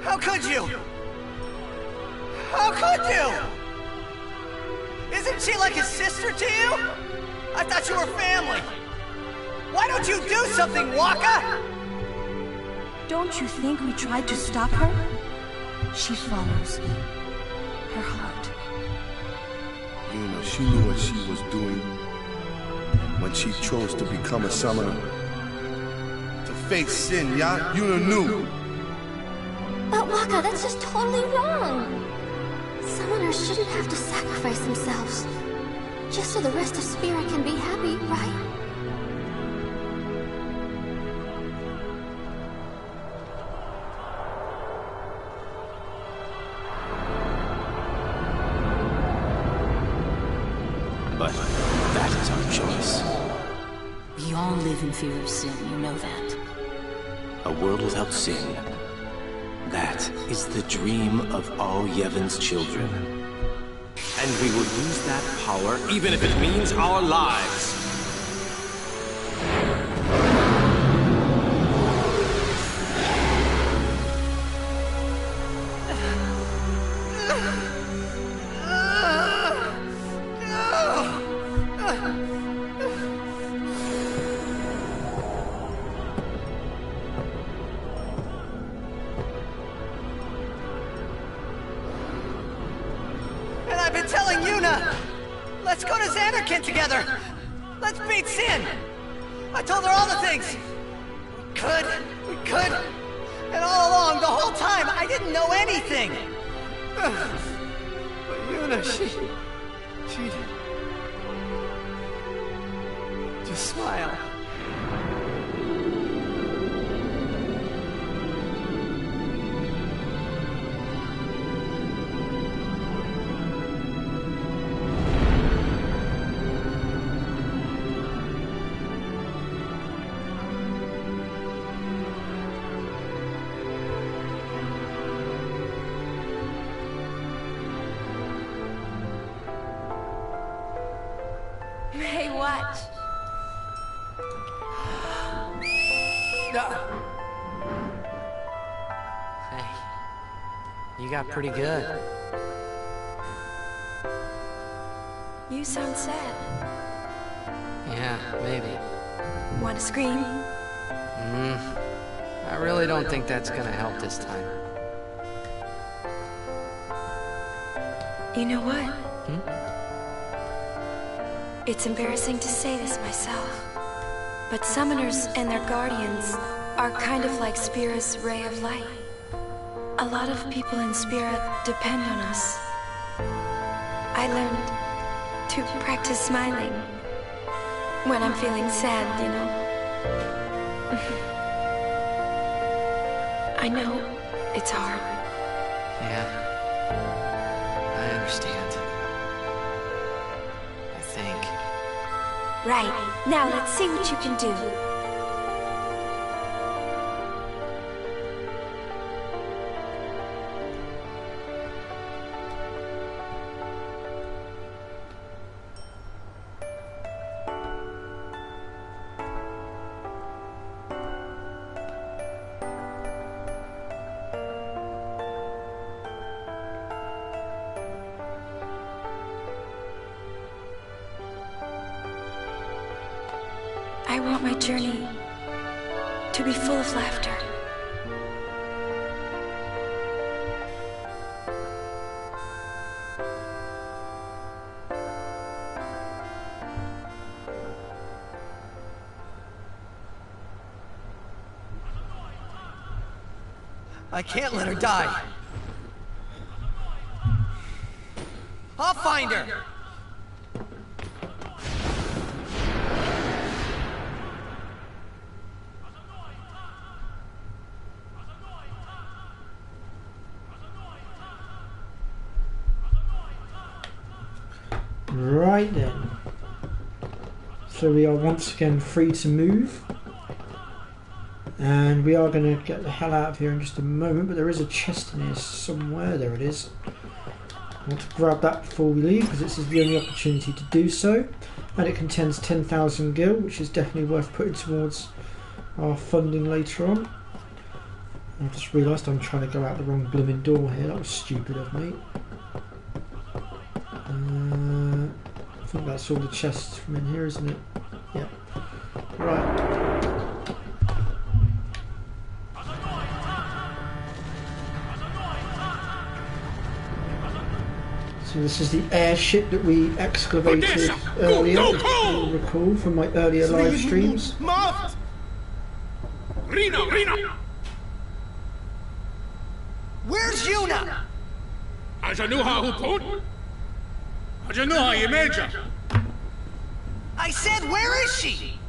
How could you? How could you? Isn't she like a sister to you? I thought you were family. Why don't you do something, Waka? Don't you think we tried to stop her? She follows her heart. Yuna, she knew what she was doing when she chose to become a summoner. To face Sin, yeah? Yuna knew. But Waka, that's just totally wrong. Summoners shouldn't have to sacrifice themselves. Just so the rest of Spirit can be happy, right? But that is our choice. We all live in fear of Sin, you know that. A world without sin. That is the dream of all Yevon's children. And we will use that power even if it means our lives. And I've been telling Yuna, let's go to Xanarkin together. Let's beat Sin. I told her all the things. We could. And all along, the whole time, I didn't know anything. But Yuna, she just smile. Hey, watch. Hey, you got pretty good. You sound sad. Yeah, maybe. Want to scream? I really don't think that's gonna help this time. You know what? It's embarrassing to say this myself, but summoners and their guardians are kind of like Spira's ray of light. A lot of people in Spira depend on us. I learned to practice smiling when I'm feeling sad, you know. I know it's hard. Yeah, I understand. I think. Right, now let's see what you can do. I want my journey to be full of laughter. I can't let her die. I'll find her. Right then. So we are once again free to move. And we are going to get the hell out of here in just a moment, but there is a chest in here somewhere. There it is. I want to grab that before we leave because this is the only opportunity to do so. And it contains 10,000 gil, which is definitely worth putting towards our funding later on. I've just realised I'm trying to go out the wrong blooming door here. That was stupid of me. I think that's all the chests from in here, isn't it? Yeah. Right. So this is the airship that we excavated earlier, if you'll recall from my earlier live streams. Reno! Where's Yuna? أجنوها هبون؟ أجنوها يميجا. I said, where is she?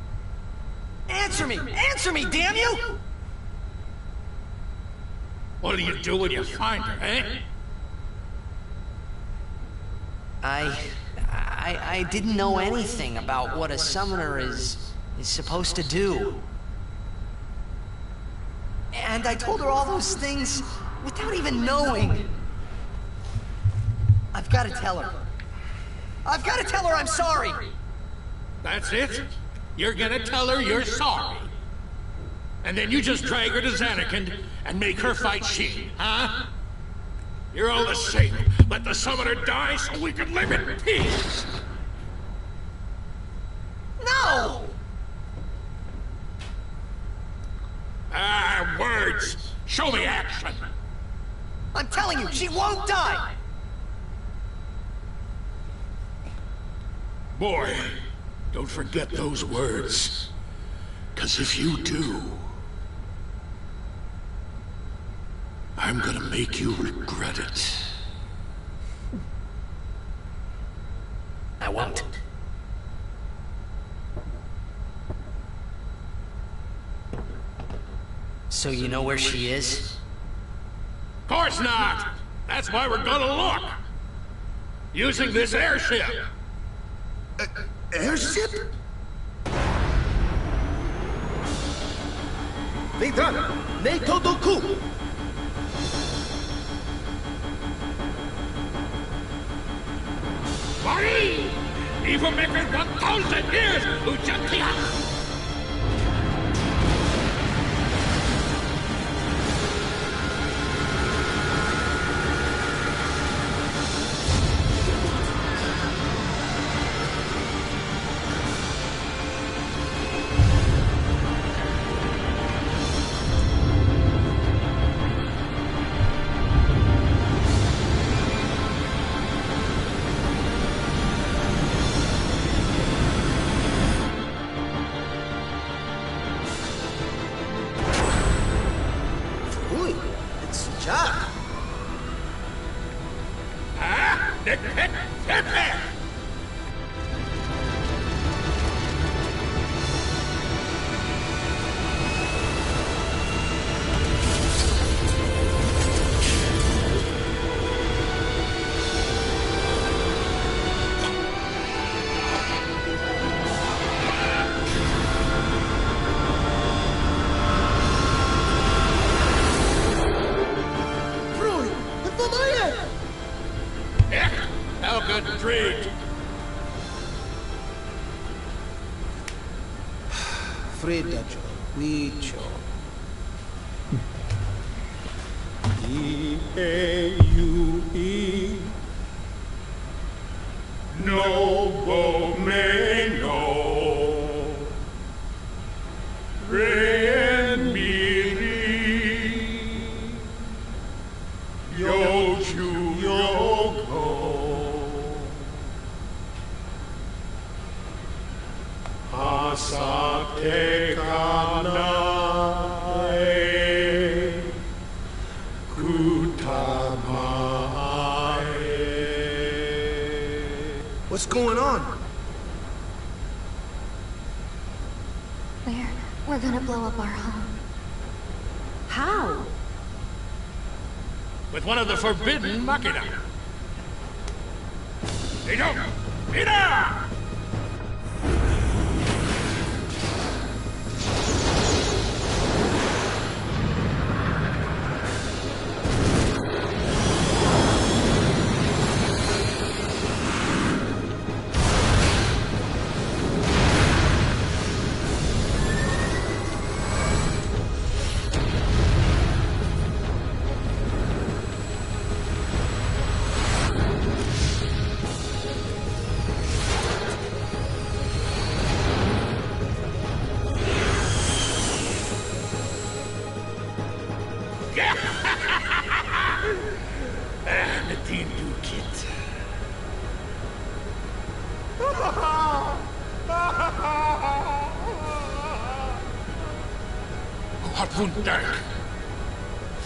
Answer me, damn you! What do you do when you find her, eh? I didn't know anything about what a summoner is supposed to do. And I told her all those things without even knowing. I've got to tell her. I've got to tell her I'm sorry! That's it? You're gonna tell her you're sorry. And then you just drag her to Zanarkand and make her fight Shin, huh? You're all the same. Let the summoner die so we can live in peace! No! Ah, words! Show me action! I'm telling you, she won't die! Boy, don't forget those words. 'Cause if you do, I'm gonna make you regret it. I won't. So you know where she is? Of course not! That's why we're gonna look! Using this airship! Airship? Vitran, Neito Doku! Marie! Even make it 1,000 years, Ujantia! Fredacho, Nicho. E-A-U-E Nobo Meno Ren Miri Yoju Yoko Asate Kanae Kutamae. What's going on? We're gonna blow up our home. How? With one of the forbidden Machina. Ida! Ida! Wat wunderlijk.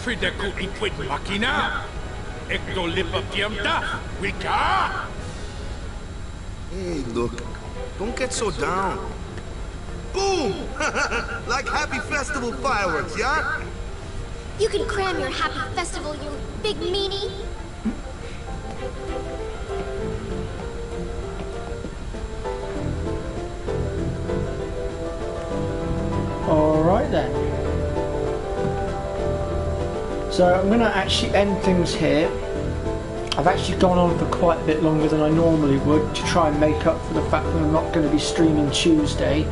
Frideku ikwit makina. Ekto lipa piamta. Wika. Hey, look. Don't get so down. Boom! Like Happy Festival fireworks, yeah? You can cram your happy festival, you big meanie. Alright then. So I'm going to actually end things here. I've actually gone on for quite a bit longer than I normally would to try and make up for the fact that I'm not going to be streaming Tuesday.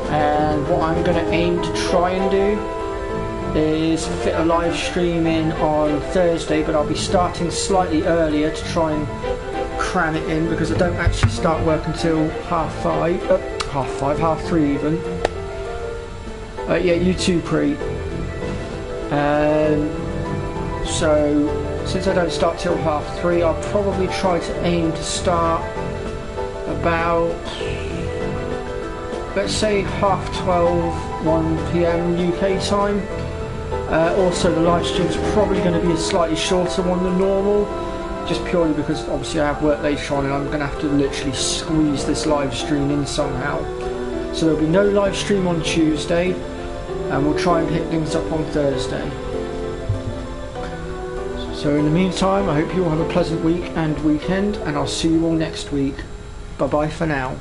And what I'm going to aim to try and do is fit a live stream in on Thursday, but I'll be starting slightly earlier to try and cram it in, because I don't actually start work until half 3 even. Yeah, you too, Pre. So since I don't start till half 3, I'll probably try to aim to start about, let's say, 12:30, 1 PM UK time. Also, the live stream is probably going to be a slightly shorter one than normal, just purely because obviously I have work later on and I'm going to have to literally squeeze this live stream in somehow. So there'll be no live stream on Tuesday, and we'll try and pick things up on Thursday. So in the meantime, I hope you all have a pleasant week and weekend, and I'll see you all next week. Bye bye for now.